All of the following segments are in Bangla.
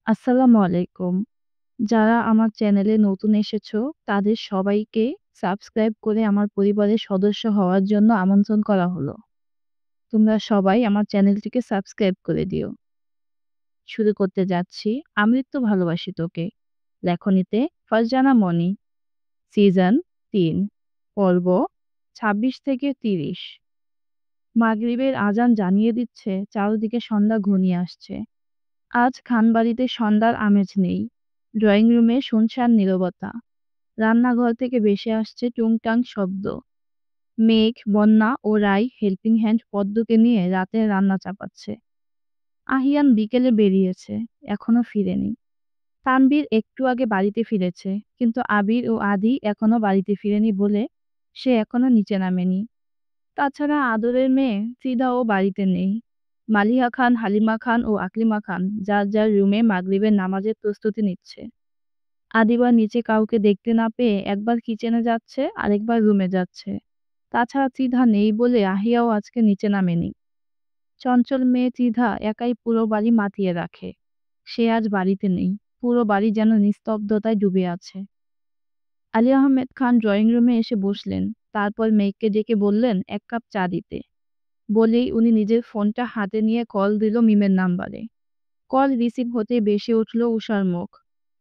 আসসালামু আলাইকুম। যারা আমার চ্যানেলে নতুন এসেছো, তাদের সবাইকে সাবস্ক্রাইব করে আমার পরিবারের সদস্য হওয়ার জন্য আমন্ত্রণ করা হলো। তোমরা সবাই আমার চ্যানেলটিকে সাবস্ক্রাইব করে দিও। শুরু করতে যাচ্ছি, আমৃত্যু ভালোবাসি তোকে। লেখনীতে ফারজানা মনি। সিজন ৩ পর্ব ২৬ থেকে ৩০। মাগরিবের আজান জানিয়ে দিচ্ছে চারদিকে সন্ধ্যা ঘনিয়ে আসছে। আজ খানবাড়িতে সন্ধ্যার আমেজ নেই। ড্রয়িং রুমে শুনশান নীরবতা। রান্নাঘর থেকে ভেসে আসছে টুংটাং শব্দ। মেঘ, বন্যা ও রাই হেল্পিং হ্যান্ড পদ্মকে নিয়ে রাতের রান্না চাপাচ্ছে। আহিয়ান বিকেলে বেরিয়েছে, এখনো ফিরেনি। তানবীর একটু আগে বাড়িতে ফিরেছে, কিন্তু আবির ও আদি এখনো বাড়িতে ফিরেনি বলে সে এখনো নিচে নামেনি। তাছাড়া আদরের মেয়ে ফিদাও বাড়িতে নেই। মালিহা খান, হালিমা খান ও আকলিমা খান যার যার রুমে মাগরিবের নামাজের প্রস্তুতি নিচ্ছে। আদিবা নিচে কাউকে দেখতে না পেয়ে একবার কিচেনে যাচ্ছে, আরেকবার রুমে যাচ্ছে। তাছাড়া ত্রিধা নেই বলে আহিয়াও আজকে নিচে নামেনি। চঞ্চল মেয়ে ত্রিধা একাই পুরো বাড়ি মাতিয়ে রাখে। সে আজ বাড়িতে নেই। পুরো বাড়ি যেন নিস্তব্ধতায় ডুবে আছে। আলী আহমেদ খান ড্রয়িং রুমে এসে বসলেন। তারপর মেয়েকে ডেকে বললেন এক কাপ চা দিতে। বলেই উনি নিজের ফোনটা হাতে নিয়ে কল দিল মিমের নাম্বারে। কল রিসিভ হতেই ভেসে উঠল উষার মুখ।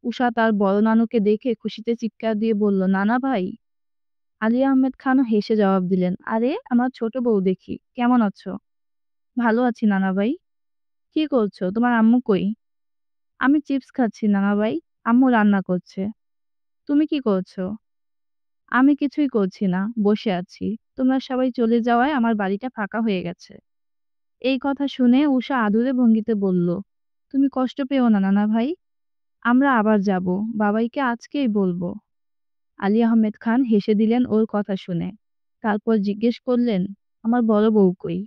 উষা তার বড় নানুকে দেখে খুশিতে চিৎকার দিয়ে বলল, নানা ভাই। আলী আহমেদ খানও হেসে জবাব দিলেন, আরে আমার ছোট বউ দেখি, কেমন আছো? ভালো আছি নানা ভাই। কি করছো? তোমার আম্মু কই? আমি চিপস খাচ্ছি নানা ভাই। আম্মু রান্না করছে। তুমি কি করছো? আমি কিছুই করছি না, বসে আছি। তোমরা সবাই চলে যাওয়ায় আমার বাড়িটা ফাঁকা হয়ে গেছে। এই কথা শুনে উষা আদুরে ভঙ্গিতে বলল, তুমি কষ্ট পেও না নানা ভাই। আমরা আবার যাব। বাবাইকে আজকেই বলবো। আলী আহমেদ খান হেসে দিলেন ওর কথা শুনে। তারপর জিজ্ঞেস করলেন, আমার বড় বউ কই?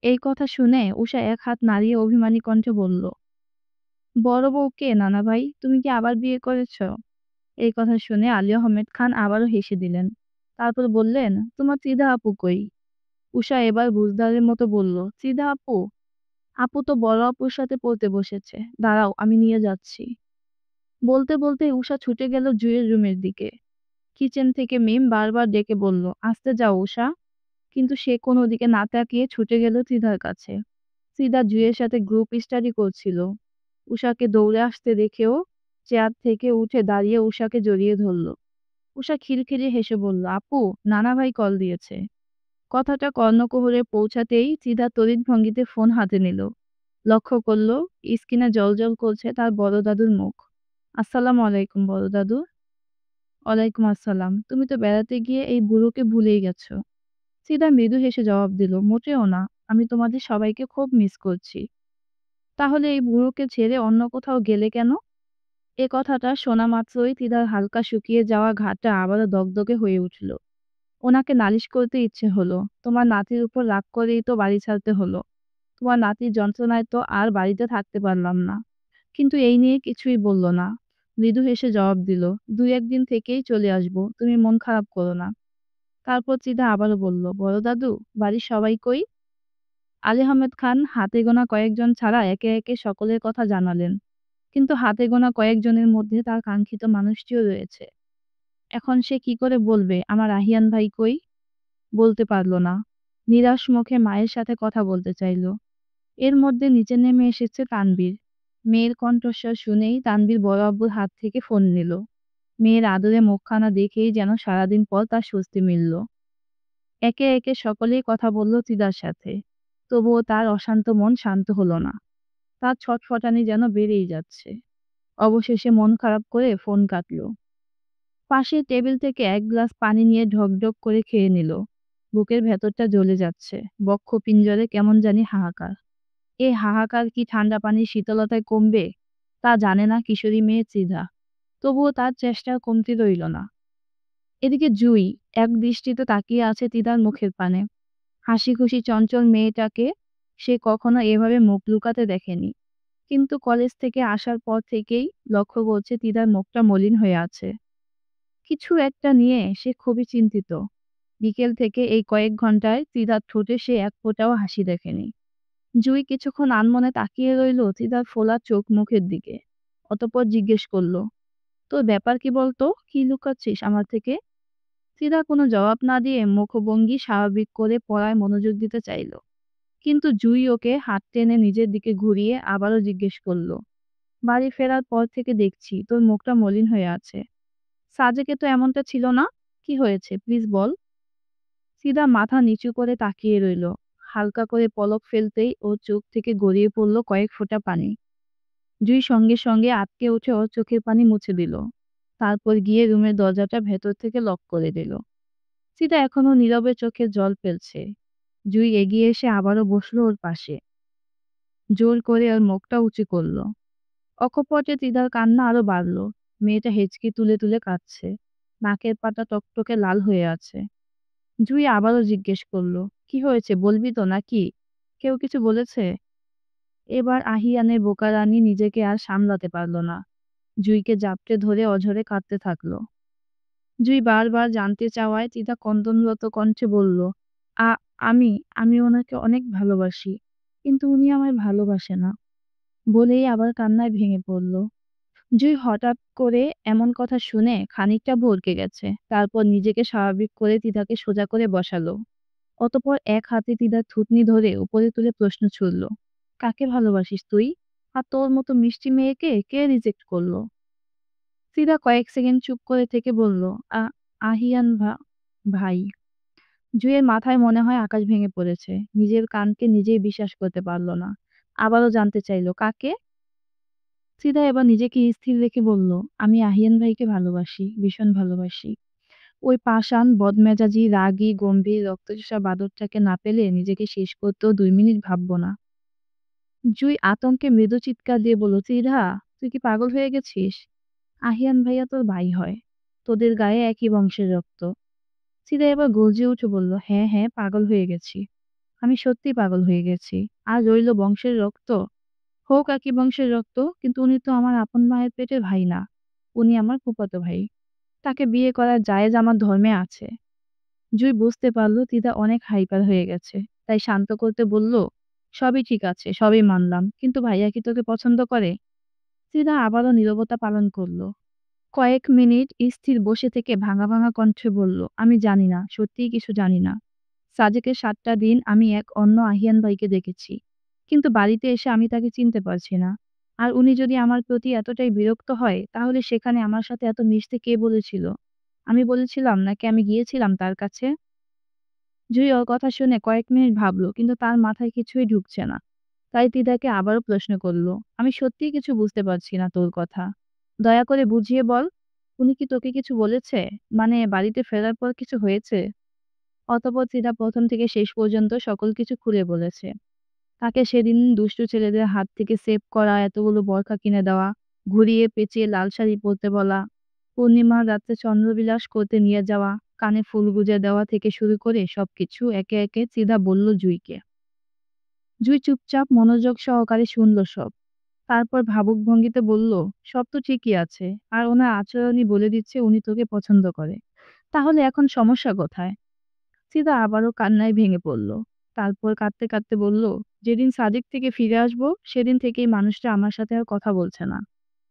এই কথা শুনে উষা এক হাত নাড়িয়ে অভিমানী কণ্ঠে বলল, বড় বউ কে নানা ভাই? তুমি কি আবার বিয়ে করেছ? এই কথা শুনে আলী আহমেদ খান আবারও হেসে দিলেন। তারপর বললেন, তোমার ত্রিধা আপু কই? উষা এবার বুঝদারের মতো বলল, ত্রিধা আপু? আপু তো বড় আপুর সাথে পড়তে বসেছে। দাঁড়াও, আমি নিয়ে যাচ্ছি। বলতে বলতে উষা ছুটে গেল জুয়ের রুমের দিকে। কিচেন থেকে মিম বারবার ডেকে বলল, আসতে যাও উষা। কিন্তু সে কোনো দিকে না তাকিয়ে ছুটে গেল ত্রিধার কাছে। ত্রিধা জুয়ের সাথে গ্রুপ স্টাডি করছিল। উষাকে দৌড়ে আসতে দেখেও চেয়ার থেকে উঠে দাঁড়িয়ে উষাকে জড়িয়ে ধরল। উষা খিলখিলিয়ে হেসে বলল, আপু, নানা ভাই কল দিয়েছে। কথাটা কর্ণকুহরে পৌঁছাতেই ত্রিধা তড়িৎ ভঙ্গিতে ফোন হাতে নিল। লক্ষ্য করল স্ক্রিনে জ্বলজ্বল করছে তার বড় দাদুর মুখ। আসসালামু আলাইকুম বড় দাদু। ওয়ালাইকুম আসসালাম। তুমি তো বেড়াতে গিয়ে এই বুড়োকে ভুলেই গেছো। সিদা মৃদু হেসে জবাব দিল, মোটেও না। আমি তোমাদের সবাইকে খুব মিস করছি। তাহলে এই বুড়োকে ছেড়ে অন্য কোথাও গেলে কেন? এ কথাটা শোনা মাত্রই তিদার হালকা শুকিয়ে যাওয়া ঘাটটা আবারও দগদগে হয়ে উঠল। ওনাকে নালিশ করতে ইচ্ছে হলো। তোমার নাতির উপর রাগ করেই তো বাড়ি ছাড়তে হলো। তোমার নাতির যন্ত্রণায় তো আর বাড়িতে থাকতে পারলাম না। কিন্তু এই নিয়ে কিছুই বলল না। মৃদু হেসে জবাব দিল, দুই একদিন থেকেই চলে আসবো, তুমি মন খারাপ করো না। তারপর চিদা আবারও বলল, বড় দাদু, বাড়ির সবাই কই? আলী আহমেদ খান হাতে গোনা কয়েকজন ছাড়া একে একে সকলের কথা জানালেন। কিন্তু হাতে গোনা কয়েকজনের মধ্যে তার কাঙ্ক্ষিত মানুষটিও রয়েছে। এখন সে কি করে বলবে আমার আহিয়ান ভাই কই? বলতে পারল না। নিরাশ মুখে মায়ের সাথে কথা বলতে চাইল। এর মধ্যে নিচে নেমে এসেছে তানবীর। মেয়ের কণ্ঠস্বর শুনেই তানবীর বড় আব্বুর হাত থেকে ফোন নিল। মেয়ের আদরে মুখখানা দেখেই যেন সারাদিন পর তার স্বস্তি মিলল। একে একে সকলেই কথা বলল চিদার সাথে। তবুও তার অশান্ত মন শান্ত হলো না। তার ছটফটানি যেন বেড়েই যাচ্ছে। অবশেষে মন খারাপ করে ফোন কাটল। পাশের টেবিল থেকে এক গ্লাস পানি নিয়ে ঢকঢক করে খেয়ে নিল। বুকের ভেতরটা জ্বলে যাচ্ছে। বক্ষ পিঞ্জরে কেমন জানি হাহাকার। এই হাহাকার কি ঠান্ডা পানির শীতলতায় কমবে? তা জানে না কিশোরী মেয়ে ত্রিধা। তবুও তার চেষ্টার কমতি রইল না। এদিকে জুই এক দৃষ্টিতে তাকিয়ে আছে তিদার মুখের পানে। হাসি খুশি চঞ্চল মেয়েটাকে সে কখনো এভাবে মুখ লুকাতে দেখেনি। কিন্তু কলেজ থেকে আসার পর থেকেই লক্ষ্য করছে তিদার মুখটা মলিন হয়ে আছে। কিছু একটা নিয়ে সে খুবই চিন্তিত। বিকেল থেকে এই কয়েক ঘন্টায় তিদার ঠোঁটে সে এক ফোঁটাও হাসি দেখেনি। জুই কিছুক্ষণ আনমনে তাকিয়ে রইল চিদার ফোলা চোখ মুখের দিকে। অতঃপর জিজ্ঞেস করল, তোর ব্যাপার কি বলতো? কি লুকাচ্ছিস আমার থেকে? চিদা কোনো জবাব না দিয়ে মুখভঙ্গি স্বাভাবিক করে পড়ায় মনোযোগ দিতে চাইল। কিন্তু জুই ওকে হাত টেনে নিজের দিকে ঘুরিয়ে আবারও জিজ্ঞেস করল, বাড়ি ফেরার পর থেকে দেখছি তোর মুখটা মলিন হয়ে আছে। সাজেকে তো এমনটা ছিল না। কি হয়েছে প্লিজ বল। সিদা মাথা নিচু করে তাকিয়ে রইল। হালকা করে পলক ফেলতেই ওর চোখ থেকে গড়িয়ে পড়ল কয়েক ফোঁটা পানি। জুই সঙ্গে সঙ্গে আঁতকে উঠে ওর চোখের পানি মুছে দিল। তারপর গিয়ে রুমের দরজাটা ভেতর থেকে লক করে দিল। সিদা এখনো নীরবে চোখে জল ফেলছে। জুই এগিয়ে এসে আবারও বসলো ওর পাশে। জোর করে ওর মুখটা উঁচু করল। অকপটে তিদার কান্না আরো বাড়ল। মেয়েটা হেঁচকি তুলে তুলে কাঁদছে। নাকের পাতা টকটকে লাল হয়ে আছে। জুই আবারও জিজ্ঞেস করল, কি হয়েছে বলবি তো নাকি? কেউ কিছু বলেছে? এবার আহিয়ানের বোকারানী নিজেকে আর সামলাতে পারল না। জুইকে জাপটে ধরে অঝরে কাঁদতে থাকলো। জুই বারবার জানতে চাওয়ায় তিদা কন্দনরত কণ্ঠে বলল, আ আমি আমি ওনাকে অনেক ভালোবাসি, কিন্তু উনি আমায় ভালোবাসে না। বলেই আবার কান্নায় ভেঙে পড়ল। জুই হঠাৎ করে এমন কথা শুনে খানিকটা ভড়কে গেছে। তারপর নিজেকে স্বাভাবিক করে তিদাকে সোজা করে বসালো। অতঃপর এক হাতে তিদার থুতনি ধরে উপরে তুলে প্রশ্ন ছুড়ল, কাকে ভালোবাসিস তুই? আর তোর মতো মিষ্টি মেয়েকে কে রিজেক্ট করলো? তিদা কয়েক সেকেন্ড চুপ করে থেকে বলল, আ আহিয়ান ভাই। জুইয়ের মাথায় মনে হয় আকাশ ভেঙে পড়েছে। নিজের কানকে নিজেই বিশ্বাস করতে পারল না। আবারও জানতে চাইল, কাকে? সিদা এবার নিজেকে স্থির রেখে বলল, আমি আহিয়ান ভাইকে ভালোবাসি, ভীষণ ভালোবাসি। ওই পাষাণ, বদমেজাজি, রাগী, গম্ভীর, রক্তচোষা বাদরটাকে না পেলে নিজেকে শেষ করতেও 2 মিনিট ভাববো না। জুই আতঙ্কে মৃদু চিৎকার দিয়ে বলল, চিরা, তুই কি পাগল হয়ে গেছিস? আহিয়ান ভাইয়া তোর ভাই হয়। তোদের গায়ে একই বংশের রক্ত। চিরা এবার গর্জে উঠে বলল, হ্যাঁ হ্যাঁ, পাগল হয়ে গেছি। আমি সত্যি পাগল হয়ে গেছি। আর রইল বংশের রক্ত। হোক একই বংশের রক্ত, কিন্তু উনি তো আমার আপন মায়ের পেটের ভাই না। উনি আমার ফুফাতো ভাই। তাকে বিয়ে করার জায়েজ আমার ধর্মে আছে। জুই বুঝতে পারল তিদা অনেক হাইপার হয়ে গেছে। তাই শান্ত করতে বলল, সবই ঠিক আছে, সবই মানলাম, কিন্তু ভাইয়া কি তোকে পছন্দ করে? তিদা আবারও নীরবতা পালন করলো। কয়েক মিনিট স্থির বসে থেকে ভাঙা ভাঙা কণ্ঠে বলল, আমি জানি না, সত্যিই কিছু জানি না। সাজেকের 7টা দিন আমি এক অন্য আহিয়ান ভাইকে দেখেছি, কিন্তু বাড়িতে এসে আমি তাকে চিনতে পারছি না। আর উনি যদি আমার প্রতি এতটাই বিরক্ত হয়, তাহলে সেখানে আমার সাথে এত মিশতে কে বলেছিল? আমি বলেছিলাম নাকি আমি গিয়েছিলাম তার কাছে? জুই ওর কথা শুনে কয়েক মিনিট ভাবলো, কিন্তু তার মাথায় কিছুই ঢুকছে না। তাই তিদাকে আবারও প্রশ্ন করলো, আমি সত্যিই কিছু বুঝতে পারছি না তোর কথা। দয়া করে বুঝিয়ে বল। উনি কি তোকে কিছু বলেছে? মানে বাড়িতে ফেরার পর কিছু হয়েছে? অতঃপর তিদা প্রথম থেকে শেষ পর্যন্ত সকল কিছু খুলে বলেছে। তাকে সেদিন দুষ্টু ছেলেদের হাত থেকে সেভ করা, এতগুলো বরখা কিনে দেওয়া, ঘুরিয়ে পেঁচিয়ে লাল শাড়ি পরতে বলা, পূর্ণিমার রাতে চন্দ্রবিলাস করতে নিয়ে যাওয়া, কানে ফুল গুজে দেওয়া থেকে শুরু করে সবকিছু একে একে চিদা বলল জুইকে। জুই চুপচাপ মনোযোগ সহকারে শুনল সব। তারপর ভাবুক ভঙ্গিতে বলল, সব তো ঠিকই আছে, আর ওনার আচরণই বলে দিচ্ছে উনি তোকে পছন্দ করে। তাহলে এখন সমস্যা কোথায়? চিদা আবারও কান্নায় ভেঙে পড়ল। তারপর কাঁদতে কাঁদতে বলল, যেদিন সাদিক থেকে ফিরে আসবো সেদিন থেকেই মানুষটা আমার সাথে আর কথা বলছে না।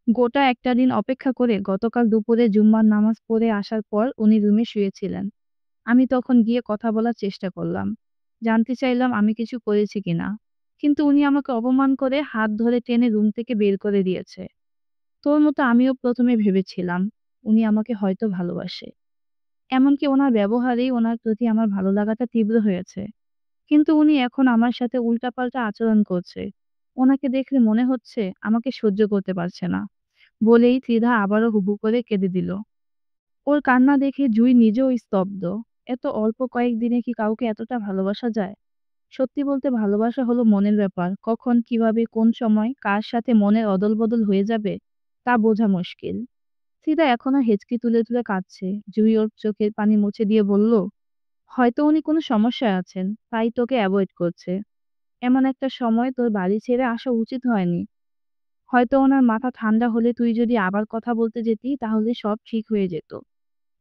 গোটা একটা দিন অপেক্ষা করে গতকাল দুপুরে জুম্মার নামাজ পড়ে আসার পর উনি রুমে শুয়েছিলেন। আমি তখন গিয়ে কথা বলার চেষ্টা করলাম। জানতে চাইলাম আমি কিছু করেছি কিনা। কিন্তু উনি আমাকে অপমান করে হাত ধরে টেনে রুম থেকে বের করে দিয়েছে। তোর মতো আমিও প্রথমে ভেবেছিলাম উনি আমাকে হয়তো ভালোবাসে। এমনকি ওনার ব্যবহারেই ওনার প্রতি আমার ভালো লাগাটা তীব্র হয়েছে। কিন্তু উনি এখন আমার সাথে উল্টাপাল্টা আচরণ করছে। ওনাকে দেখলে মনে হচ্ছে আমাকে সহ্য করতে পারছে না। বলেই ত্রিধা আবারও হুহু করে কেঁদে দিল। ওর কান্না দেখে জুই নিজেও স্তব্ধ। এত অল্প কয়েকদিনে কি কাউকে এতটা ভালোবাসা যায়? সত্যি বলতে ভালোবাসা হলো মনের ব্যাপার। কখন, কিভাবে, কোন সময়, কার সাথে মনের অদল-বদল হয়ে যাবে তা বোঝা মুশকিল। ফিদা এখনো হেঁচকি তুলে তুলে কাঁদছে। জুই ওর চোখের পানি মুছে দিয়ে বলল, হয়তো উনি কোনো সমস্যায় আছেন, তাই তোকে অ্যাভয়েড করছে। এমন একটা সময় তোর বাড়ি ছেড়ে আসা উচিত হয়নি। হয়তো ওনার মাথা ঠান্ডা হলে তুই যদি আবার কথা বলতে যেতি তাহলে সব ঠিক হয়ে যেত।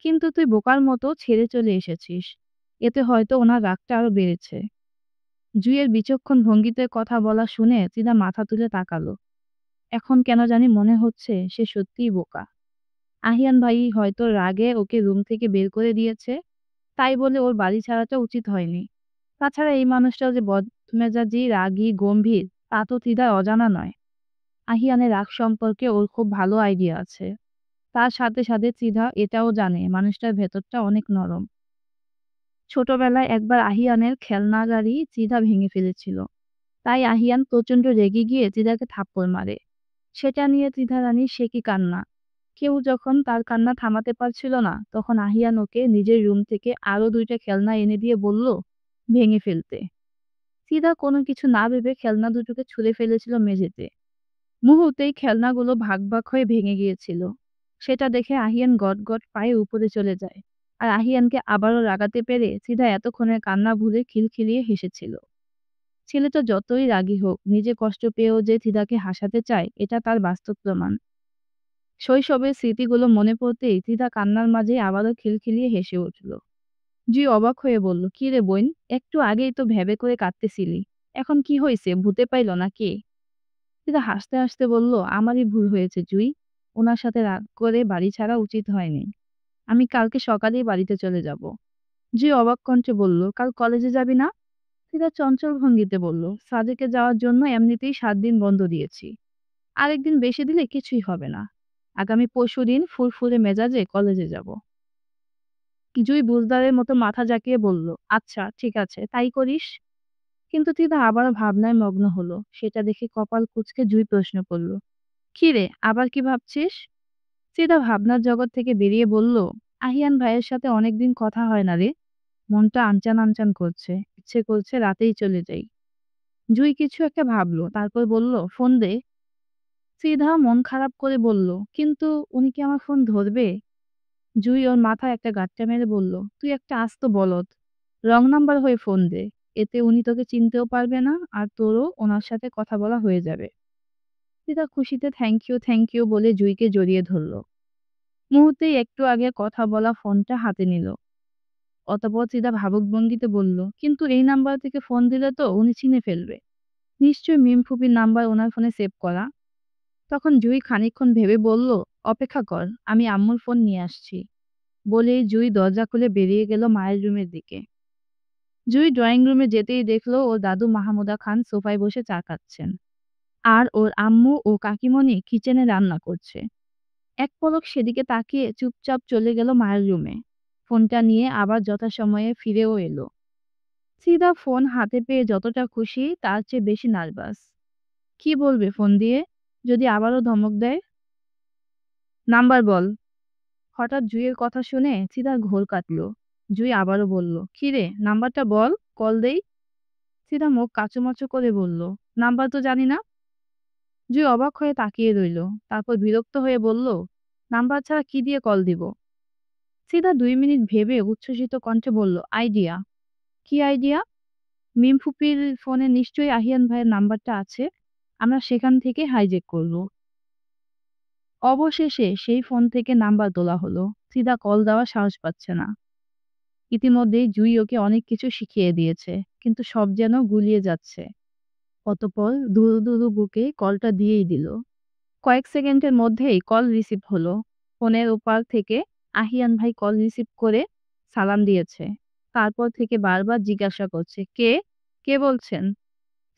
কিন্তু তুই বোকার মতো ছেড়ে চলে এসেছিস। এতে হয়তো ওনার রাগটা আরো বেড়েছে। জুঁইয়ের বিচক্ষণ ভঙ্গিতে কথা বলা শুনে চিদা মাথা তুলে তাকালো। এখন কেন জানি মনে হচ্ছে সে সত্যিই বোকা। আহিয়ান ভাই হয়তো রাগে ওকে রুম থেকে বের করে দিয়েছে, তাই বলে ওর বাড়ি ছাড়াটা উচিত হয়নি। তাছাড়া এই মানুষটা যে বদমেজাজি, রাগী, গম্ভীর তা তো চিদার অজানা নয়। আহিয়ানের রাগ সম্পর্কে ওর খুব ভালো আইডিয়া আছে। তার সাথে সাথে চিদা এটাও জানে মানুষটার ভেতরটা অনেক নরম। ছোটবেলায় একবার আহিয়ানের খেলনা গাড়ি চিদা ভেঙে ফেলেছিল। তাই আহিয়ান প্রচণ্ড রেগে গিয়ে চিদাকে থাপ্পড় মারে। সেটা নিয়ে চিদা রানীর সে কি কান্না। কেউ যখন তার কান্না থামাতে পারছিল না, তখন আহিয়ান ওকে নিজের রুম থেকে আরো ২টা খেলনা এনে দিয়ে বলল ভেঙে ফেলতে। চিদা কোনো কিছু না ভেবে খেলনা দুটোকে ছুঁড়ে ফেলেছিল মেঝেতে। মুহূর্তেই খেলনাগুলো ভাগ ভাগ হয়ে ভেঙে গিয়েছিল। সেটা দেখে আহিয়ান গটগট পায়ে উপরে চলে যায়। আর আহিয়ানকে আবারও রাগাতে পেরে চিদা এতক্ষণের কান্না ভুলে খিলখিলিয়ে হেসেছিল। ছেলেটা যতই রাগী হোক, নিজে কষ্ট পেয়েও যে চিদাকে হাসাতে চায় এটা তার বাস্তব প্রমাণ। শৈশবের স্মৃতিগুলো মনে পড়তেই চিদা কান্নার মাঝে আবারও খিলখিলিয়ে হেসে উঠল। জি অবাক হয়ে বলল, কি রে বোন, একটু আগেই তো ভেবে করে কাঁদতেছিলি, এখন কি হয়েছে, ভূতে পাইল নাকি? চিদা হাসতে হাসতে বলল, আমারই ভুল হয়েছে জুই, ওনার সাথে রাগ করে বাড়ি ছাড়া উচিত হয়নি। আমি কালকে সকালেই বাড়িতে চলে যাব। জি অবাক কণ্ঠে বলল, কাল কলেজে যাবি না? চিদা চঞ্চল ভঙ্গিতে বলল, সাজেকে যাওয়ার জন্য এমনিতেই 7 দিন বন্ধ দিয়েছি, আরেকদিন বেশি দিলে কিছুই হবে না। আগামী পরশুদিন ফুরফুরে মেজাজে কলেজে যাব। জুই বুঝদারের মতো মাথা জাকিয়ে বলল, আচ্ছা ঠিক আছে, তাই করিস। কিন্তু চিদা আবারও ভাবনায় মগ্ন হলো। সেটা দেখে কপাল কুঁচকে জুই প্রশ্ন করল, কি রে, আবার কি ভাবছিস? চিদা ভাবনার জগৎ থেকে বেরিয়ে বলল, আহিয়ান ভাইয়ের সাথে অনেকদিন কথা হয় না রে, মনটা আনচান আনচান করছে, ইচ্ছে করছে রাতেই চলে যাই। জুই কিছু একটা ভাবলো, তারপর বলল, ফোন দে। চিদা মন খারাপ করে বলল, কিন্তু উনি কি আমার ফোন ধরবে? জুই ওর মাথায় একটা গাঁট্টা মেরে বলল, তুই একটা আস্ত বলদ, রং নাম্বার হয়ে ফোন দে, এতে উনি তোকে চিনতেও পারবে না, আর তোরও ওনার সাথে কথা বলা হয়ে যাবে। চিদা খুশিতে থ্যাংক ইউ বলে জুইকে জড়িয়ে ধরল। মুহূর্তেই একটু আগে কথা বলা ফোনটা হাতে নিল। অতঃপর চিদা ভাবুক ভঙ্গিতে বলল, কিন্তু এই নাম্বার থেকে ফোন দিলে তো উনি চিনে ফেলবে, নিশ্চয়ই মিম ফুপির নাম্বার ওনার ফোনে সেভ করা। তখন জুই খানিকক্ষণ ভেবে বলল, অপেক্ষা কর, আমি আম্মুর ফোন নিয়ে আসছি। বলেই জুই দরজা খুলে বেরিয়ে গেল মায়ের রুমের দিকে। জুই ড্রয়িং রুমে যেতেই দেখলো ওর দাদু মাহমুদা খান সোফায় বসে চা খাচ্ছেন, আর ওর আম্মু ও কাকিমণি কিচেনে রান্না করছে। এক পলক সেদিকে তাকিয়ে চুপচাপ চলে গেল মায়ের রুমে। ফোনটা নিয়ে আবার যথাসময়ে ফিরেও এলো। সিদা ফোন হাতে পেয়ে যতটা খুশি তার চেয়ে বেশি নার্ভাস। কি বলবে ফোন দিয়ে, যদি আবারও ধমক দেয়? নাম্বার বল। হঠাৎ জুইয়ের কথা শুনে সিদার ঘোর কাটলো। জুই আবারও বলল, কি রে, নাম্বারটা বল, কল দেই। সিদা মুখ কাচুমাচু করে বলল, নাম্বার তো জানি না। জুই অবাক হয়ে তাকিয়ে রইল, তারপর বিরক্ত হয়ে বলল, নাম্বার ছাড়া কি দিয়ে কল দিব? সিদা 2 মিনিট ভেবে উচ্ছ্বসিত কণ্ঠে বলল, আইডিয়া। কি আইডিয়া? মিম ফুপির ফোনে নিশ্চয়ই আহিয়ান ভাইয়ের নাম্বারটা আছে, আমরা সেখান থেকে হাইজ্যাক করব। অবশেষে সেই ফোন থেকে নাম্বার তোলা হলো। সিদা কল দেওয়ার সাহস পাচ্ছে না। ইতিমধ্যেই জুই ওকে অনেক কিছু শিখিয়ে দিয়েছে, কিন্তু সব যেন গুলিয়ে যাচ্ছে। অতঃপর দুরু দুরু বুকে কলটা দিয়েই দিল। কয়েক সেকেন্ডের মধ্যেই কল রিসিভ হলো। ফোনের ওপার থেকে আহিয়ান ভাই কল রিসিভ করে সালাম দিয়েছে। তারপর থেকে বারবার জিজ্ঞাসা করছে, কে, কে বলছেন?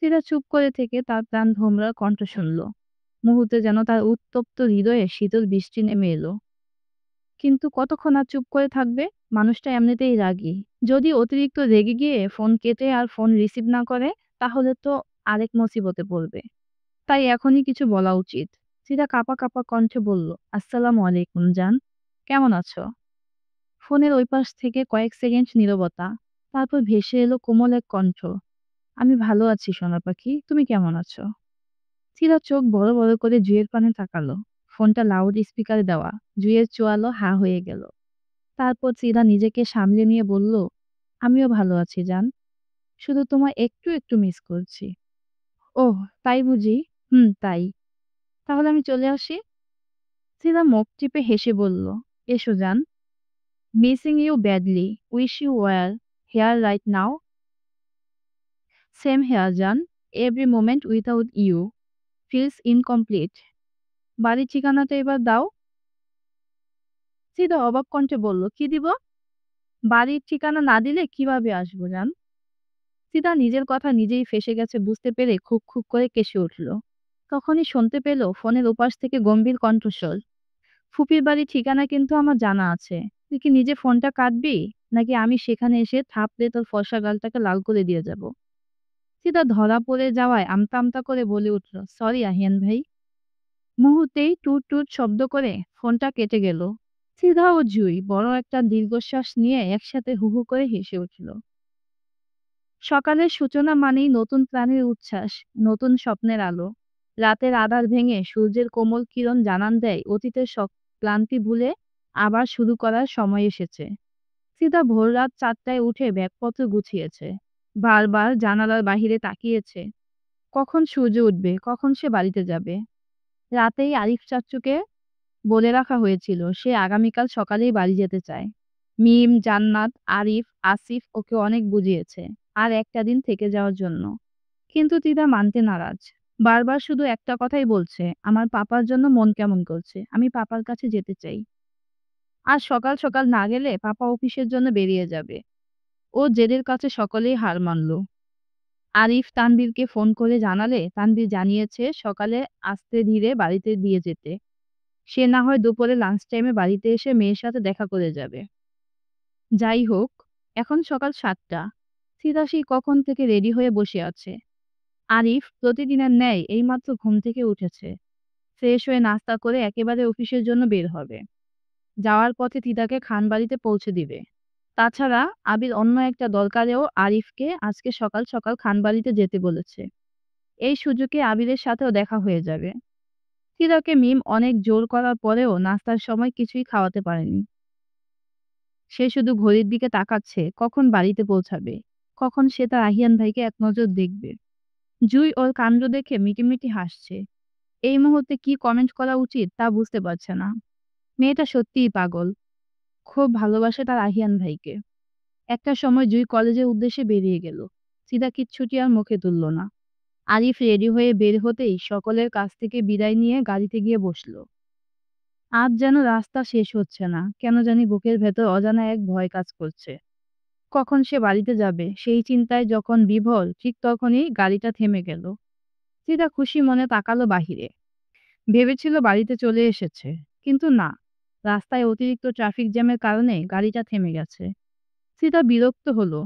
সিদা চুপ করে থেকে তার প্রাণ ভোমরা কণ্ঠ শুনল। মুহূর্তে যেন তার উত্তপ্ত হৃদয়ে শীতল বৃষ্টি নেমে এলো। কিন্তু কতক্ষণ আর চুপ করে থাকবে? মানুষটা এমনিতেই রাগী। যদি অতিরিক্ত রেগে গিয়ে ফোন কেটে আর ফোন রিসিভ না করে, তাহলে তো আরেক মুসিবতে পড়বে। তাই এখনই কিছু বলা উচিত। সিদা কাঁপা কাঁপা কণ্ঠে বলল, আসসালামু আলাইকুম জান, কেমন আছো? ফোনের ওই পাশ থেকে কয়েক সেকেন্ড নীরবতা। তারপর ভেসে এলো কোমল এক কণ্ঠ, আমি ভালো আছি সোনা পাখি, তুমি কেমন আছো? সিদা চোখ বড় বড় করে জুয়ের পানে তাকালো। ফোনটা লাউড স্পিকারে দেওয়া। জুয়ের চোয়ালো হা হয়ে গেল। তারপর সিদা নিজেকে সামলে নিয়ে বলল, আমিও ভালো আছি জান, শুধু তোমায় একটু একটু মিস করছি। ওহ, তাই বুঝি? হুম, তাই। তাহলে আমি চলে আসি? সিদা মুখ টিপে হেসে বলল, এসো জান। Missing you badly, wish you were here right now. Same here জান। Every moment without you feels incomplete. বাড়ির ঠিকানাটা এবার দাও। সিধা অবাক কণ্ঠে বলল, কি দিব? বাড়ির ঠিকানা না দিলে কিভাবে আসবো জান? সিধা নিজের কথা নিজেই ফেঁসে গেছে বুঝতে পেরে খুব খুব করে কেসে উঠল। তখনই শুনতে পেল ফোনের ওপাশ থেকে গম্ভীর কণ্ঠস্বর। ফুপির বাড়ির ঠিকানা কিন্তু আমার জানা আছে। তুই কি নিজে ফোনটা কাটবি, নাকি আমি সেখানে এসে থাপড়ে তোর ফর্সা গালটাকে লাল করে দিয়ে যাব? সিধা ধরা পড়ে যাওয়ায় আমতা আমতা করে বলে উঠল, সরি আহিয়ান ভাই। মুহূর্তেই টুট টুট শব্দ করে ফোনটা কেটে গেল। সিধা ও জুই বড় একটা দীর্ঘশ্বাস নিয়ে একসাথে হু হু করে হেসে উঠল। সকালের সূচনা মানেই নতুন প্রাণের উচ্ছ্বাস, নতুন স্বপ্নের আলো। রাতের আঁধার ভেঙে সূর্যের কোমল কিরণ জানান দেয় অতীতের সব ক্লান্তি ভুলে আবার শুরু করার সময় এসেছে। সিধা ভোররাত 4টায় উঠে ব্যাগপত্র গুছিয়েছে। বারবার জানালার বাহিরে তাকিয়েছে। কখন সূর্য উঠবে, কখন সে বাড়িতে যাবে। রাতেই আরিফ চাচ্চুকে বলে রাখা হয়েছিল সে আগামীকাল সকালেই বাড়ি যেতে চায়। মিম, জান্নাত, আরিফ, আসিফ ওকে অনেক বুঝিয়েছে আর একটা দিন থেকে যাওয়ার জন্য। কিন্তু তিদা মানতে নারাজ। বারবার শুধু একটা কথাই বলছে, আমার পাপার জন্য মন কেমন করছে, আমি পাপার কাছে যেতে চাই। আর সকাল সকাল না গেলে পাপা অফিসের জন্য বেরিয়ে যাবে। ও জেদের কাছে সকলেই হার মানল। আরিফ তানভীরকে ফোন করে জানালে তানভীর জানিয়েছে সকালে আস্তে ধীরে বাড়িতে দিয়ে যেতে। সে না হয় দুপুরে লাঞ্চ টাইমে বাড়িতে এসে মেয়ের সাথে দেখা করে যাবে। যাই হোক, এখন সকাল 7টা। সিধা সেই কখন থেকে রেডি হয়ে বসে আছে। আরিফ প্রতিদিনের ন্যায় এইমাত্র ঘুম থেকে উঠেছে। ফ্রেশ হয়ে নাস্তা করে একেবারে অফিসের জন্য বের হবে। যাওয়ার পথে তিতাকে খানবাড়িতে পৌঁছে দিবে। তাছাড়া আবির অন্য একটা দরকারেও আরিফকে আজকে সকাল সকাল খানবাড়িতে যেতে বলেছে। এই সুযোগে আবিরের সাথেও দেখা হয়ে যাবে। তিতাকে মিম অনেক জোর করার পরেও নাস্তার সময় কিছুই খাওয়াতে পারেনি। সে শুধু ঘড়ির দিকে তাকাচ্ছে কখন বাড়িতে পৌঁছাবে, কখন সে তার আহিয়ান ভাইকে এক নজর দেখবে। জুই ওর কাণ্ড দেখে মিটিমিটি হাসছে। এই মুহূর্তে কি কমেন্ট করা উচিত তা বুঝতে পারছে না। মেয়েটা সত্যিই পাগল, খুব ভালোবাসে তার আহিয়ান ভাইকে। একটা সময় জুই কলেজের উদ্দেশ্যে বেরিয়ে গেল। সিধা কিচ্ছুটি আর মুখে তুলল না। আরিফ রেডি হয়ে বের হতেই সকলের কাছ থেকে বিদায় নিয়ে গাড়িতে গিয়ে বসলো। আজ যেন রাস্তা শেষ হচ্ছে না, কেন জানি বুকের ভেতর অজানা এক ভয় কাজ করছে। কখন সে বাড়িতে যাবে সেই চিন্তায় যখন বিভোর, ঠিক তখনই গাড়িটা থেমে গেল। সিধা খুশি মনে তাকালো বাহিরে। ভেবেছিল বাড়িতে চলে এসেছে, কিন্তু না, রাস্তায় অতিরিক্ত ট্রাফিক জ্যামের কারণে গাড়িটা থেমে গেছে। সিধা বিরক্ত হলো।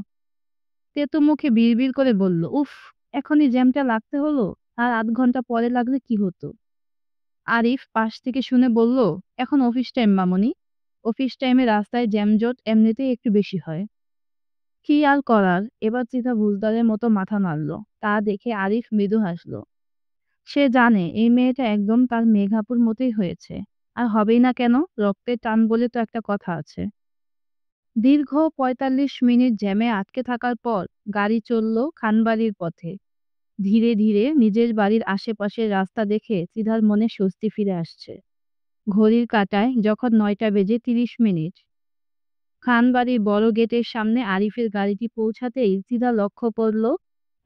তেতো মুখে বিড়বিড় করে বলল, উফ, এখনই জ্যামটা লাগতে হলো, আর আধ ঘন্টা পরে লাগলে কি হতো। আরিফ পাশ থেকে শুনে বলল, এখন অফিস টাইম মামনি, অফিস টাইমে রাস্তায় জ্যামজট এমনিতেই একটু বেশি হয়। কি আর করার, এবার চিতা বুঝদারের মতো মাথা নাড়ল। তা দেখে আরিফ মৃদু হাসল। সে জানে এই মেয়েটা একদম তার মেঘাপুর মতোই হয়েছে। আর হবেই না কেন, রক্তের টান বলে তো একটা কথা আছে। দীর্ঘ ৪৫ মিনিট জ্যামে আটকে থাকার পর গাড়ি চলল খানবাড়ির পথে। ধীরে ধীরে নিজের বাড়ির আশেপাশের রাস্তা দেখে চিদার মনে স্বস্তি ফিরে আসছে। ঘড়ির কাঁটায় যখন ৯টা বেজে ৩০ মিনিট। খানবাড়ির বড় গেটের সামনে আরিফের গাড়িটি পৌঁছাতেই চিদা লক্ষ্য করল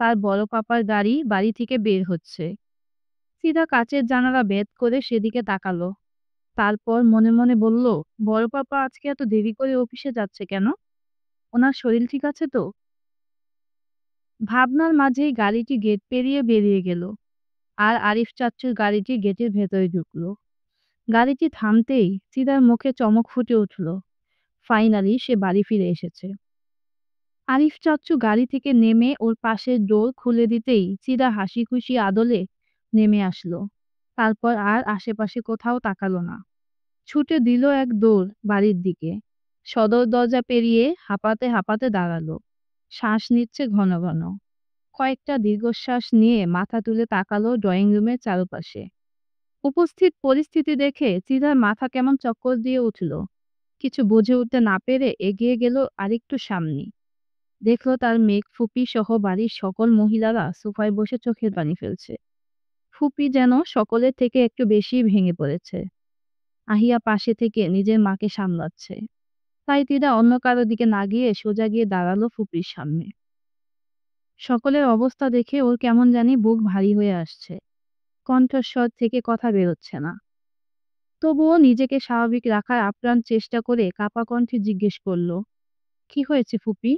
তার বড় পাপার গাড়ি বাড়ি থেকে বের হচ্ছে। চিদা কাচের জানালা ভেদ করে সেদিকে তাকালো। তারপর মনে মনে বলল, বড় পাপা আজকে এত দেরি করে অফিসে যাচ্ছে কেন? ওনার শরীর ঠিক আছে তো? ভাবনার মাঝেই গাড়িটি গেট পেরিয়ে বেরিয়ে গেল। আর আরিফ চাচ্চুর গাড়িটি গেটের ভেতরে ঢুকলো। গাড়িটি থামতেই চিদার মুখে চমক ফুটে উঠল। ফাইনালি সে বাড়ি ফিরে এসেছে। আরিফ চাচ্চু গাড়ি থেকে নেমে ওর পাশের ডোর খুলে দিতেই চিদা হাসি খুশি আদলে নেমে আসলো। তারপর আর আশেপাশে কোথাও তাকালো না। ছুটে দিল এক দৌড় বাড়ির দিকে। সদর দরজা পেরিয়ে হাঁপাতে হাঁপাতে দাঁড়ালো। শ্বাস নিচ্ছে ঘন ঘন। কয়েকটা দীর্ঘশ্বাস নিয়ে মাথা তুলে তাকালো ড্রয়িং রুমের চারপাশে। উপস্থিত পরিস্থিতি দেখে চিদার মাথা কেমন চক্কর দিয়ে উঠল। কিছু বুঝে উঠতে না পেরে এগিয়ে গেল আরেকটু সামনে। দেখলো তার মেঘ ফুপি সহ বাড়ির সকল মহিলারা সোফায় বসে চোখের পানি ফেলছে। ফুপি যেন সকলের থেকে একটু বেশি ভেঙে পড়েছে। আহিয়া পাশে থেকে নিজের মাকে সামলাচ্ছে। তাই তিদা অন্য কারো দিকে না গিয়ে সোজা গিয়ে দাঁড়ালো ফুপির সামনে। সকলের অবস্থা দেখে ওর কেমন জানি বুক ভারী হয়ে আসছে। কণ্ঠস্বর থেকে কথা বেরোচ্ছে না। তবুও নিজেকে স্বাভাবিক রাখার আপ্রাণ চেষ্টা করে কাঁপা কণ্ঠে জিজ্ঞেস করল, কি হয়েছে ফুপি?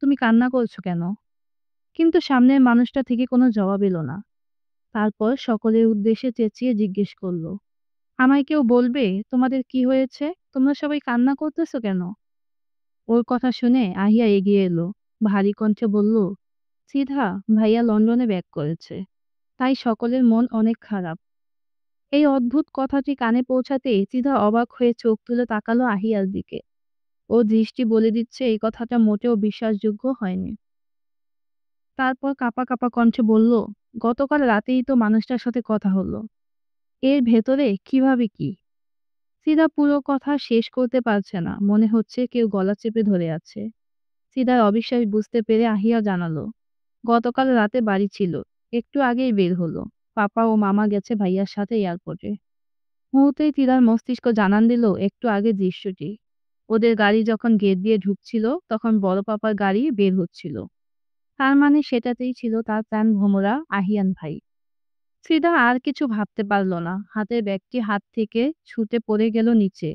তুমি কান্না করছো কেন? কিন্তু সামনের মানুষটা থেকে কোনো জবাব এলো না। তারপর সকলের উদ্দেশ্যে চেঁচিয়ে জিজ্ঞেস করল, আমায় কেউ বলবে তোমাদের কি হয়েছে? তোমরা সবাই কান্না করতেছো কেন? ওর কথা শুনে আহিয়া এগিয়ে এলো। ভারী কণ্ঠে বলল, সিধা, ভাইয়া লন্ডনে ব্যাক করেছে। তাই সকলের মন অনেক খারাপ। এই অদ্ভুত কথাটি কানে পৌঁছাতেই সিধা অবাক হয়ে চোখ তুলে তাকালো আহিয়ার দিকে। ও দৃষ্টি বলে দিচ্ছে এই কথাটা মোটেও বিশ্বাসযোগ্য হয়নি। তারপর কাঁপা কাঁপা কণ্ঠে বলল, গতকাল রাতেই তো মানুষটার সাথে কথা হলো। এর ভেতরে কিভাবে কি? সিধা পুরো কথা শেষ করতে পারছে না, মনে হচ্ছে কেউ গলা চেপে ধরে আছে। সিধার অবিশ্বাস বুঝতে পেরে আহিয়া জানালো, গতকাল রাতে বাড়ি ছিল, একটু আগেই বের হলো। পাপা ও মামা গেছে ভাইয়ার সাথে এয়ারপোর্টে। মুহূর্তেই তিদার মস্তিষ্ক জানান দিল একটু আগে দৃশ্যটি। ওদের গাড়ি যখন গেট দিয়ে ঢুকছিল তখন বড় পাপার গাড়ি বের হচ্ছিল। তার মানে সেটাতেই ছিল তার প্রাণ ভোমরা আহিয়ান ভাই। ফ্রিদা আর কিছু ভাবতে পারল না, হাতের ব্যাগটি হাত থেকে ছুটে পড়ে গেল নিচে।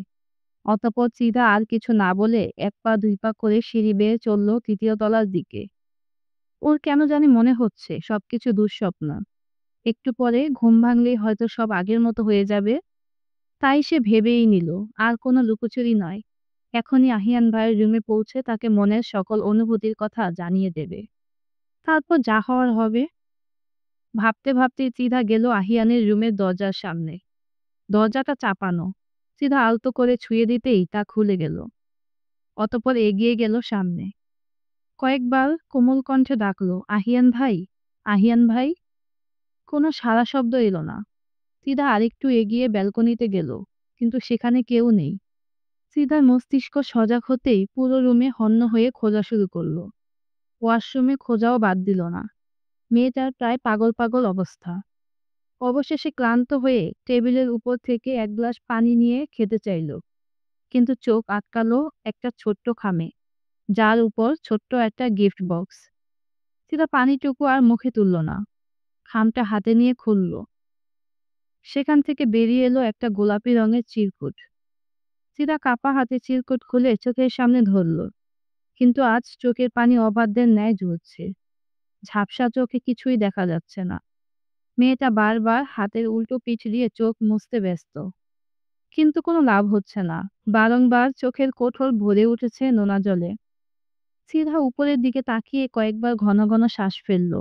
অতঃপর ফ্রিদা আর কিছু না বলে এক পা দুই পা করে সিঁড়ি বেয়ে চলল তৃতীয় তলার দিকে। ওর কেন জানি মনে হচ্ছে সবকিছু দুঃস্বপ্ন। একটু পরে ঘুম ভাঙলেই হয়তো সব আগের মতো হয়ে যাবে। তাই সে ভেবেই নিল আর কোনো লুকোচুরি নয়, এখনই আহিয়ান ভাইয়ের রুমে পৌঁছে তাকে মনের সকল অনুভূতির কথা জানিয়ে দেবে। তারপর যা হওয়ার হবে। ভাবতে ভাবতে চিধা গেল আহিয়ানের রুমের দরজার সামনে। দরজাটা চাপানো। চিধা আলতো করে ছুঁয়ে দিতেই তা খুলে গেল। অতঃপর এগিয়ে গেল সামনে। কয়েকবার কোমল কণ্ঠে ডাকলো, আহিয়ান ভাই, আহিয়ান ভাই। কোনো সাড়া শব্দ এলো না। চিধা আরেকটু এগিয়ে ব্যালকনিতে গেল, কিন্তু সেখানে কেউ নেই। চিধার মস্তিষ্ক সজাগ হতেই পুরো রুমে হন্য হয়ে খোঁজা শুরু করলো। ওয়াশরুমে খোঁজাও বাদ দিল না। মেয়েটার প্রায় পাগল পাগল অবস্থা। অবশেষে ক্লান্ত হয়ে টেবিলের উপর থেকে এক গ্লাস পানি নিয়ে খেতে চাইল, কিন্তু চোখ আটকালো একটা ছোট্ট খামে, যার উপর ছোট্ট একটা গিফট বক্স। চিতা পানিটুকু আর মুখে তুলল না। খামটা হাতে নিয়ে খুলল। সেখান থেকে বেরিয়ে এলো একটা গোলাপি রঙের চিরকুট। চিতা কাপা হাতে চিরকুট খুলে চোখের সামনে ধরল, কিন্তু আজ চোখের পানি অবাধ্যের ন্যায় ঝরছে। ঝাপসা চোখে কিছুই দেখা যাচ্ছে না। মেয়েটা বারবার হাতের উল্টো পিঠ দিয়ে চোখ মুছতে ব্যস্ত, কিন্তু কোনো লাভ হচ্ছে না। বারংবার চোখের কোটর ভরে উঠেছে নোনা জলে। সিধা উপরের দিকে তাকিয়ে কয়েকবার ঘন ঘন শ্বাস ফেলল,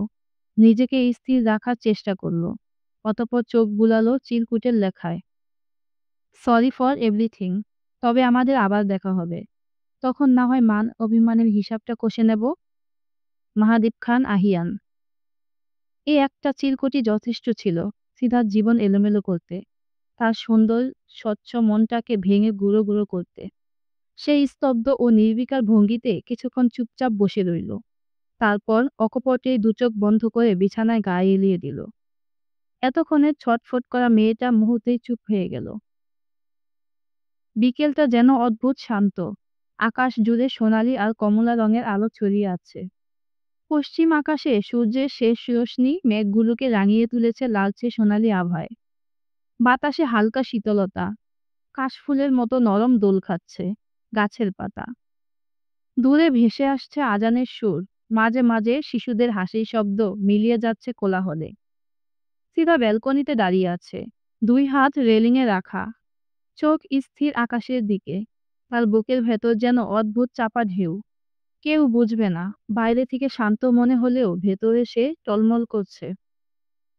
নিজেকে স্থির রাখার চেষ্টা করল। অতঃপর চোখ বুলালো চিরকুটের লেখায়, সরি ফর এভরিথিং, তবে আমাদের আবার দেখা হবে। তখন না হয় মান অভিমানের হিসাবটা কষে নেব। মাহাদীপ খান আহিয়ান। এই একটা চিরকুটই যথেষ্ট ছিল সিধার জীবন এলোমেলো করতে, তার সুন্দর স্বচ্ছ মনটাকে ভেঙে গুঁড়ো গুঁড়ো করতে। সেই স্তব্ধ ও নির্বিকার ভঙ্গিতে কিছুক্ষণ চুপচাপ বসে রইল। তারপর অকপটে দু চোখ বন্ধ করে বিছানায় গা এলিয়ে দিল। এতক্ষণে ছটফট করা মেয়েটা মুহূর্তেই চুপ হয়ে গেল। বিকেলটা যেন অদ্ভুত শান্ত। আকাশ জুড়ে সোনালি আর কমলা রঙের আলো ছড়িয়ে আছে। পশ্চিম আকাশে সূর্যের শেষ রশ্মি মেঘগুলোকে রাঙিয়ে তুলেছে লালচে সোনালি আভায়। বাতাসে হালকা শীতলতা, কাশফুলের মতো নরম দোল খাচ্ছে গাছের পাতা। দূরে ভেসে আসছে আজানের সুর, মাঝে মাঝে শিশুদের হাসির শব্দ মিলিয়ে যাচ্ছে কোলাহলে। সিধা ব্যালকনিতে দাঁড়িয়ে আছে, দুই হাত রেলিংয়ে রাখা, চোখ স্থির আকাশের দিকে। তার বুকের ভেতর যেন অদ্ভুত চাপা ঢেউ। কেউ বুঝবে না, বাইরে থেকে শান্ত মনে হলেও ভেতরে সে টলমল করছে।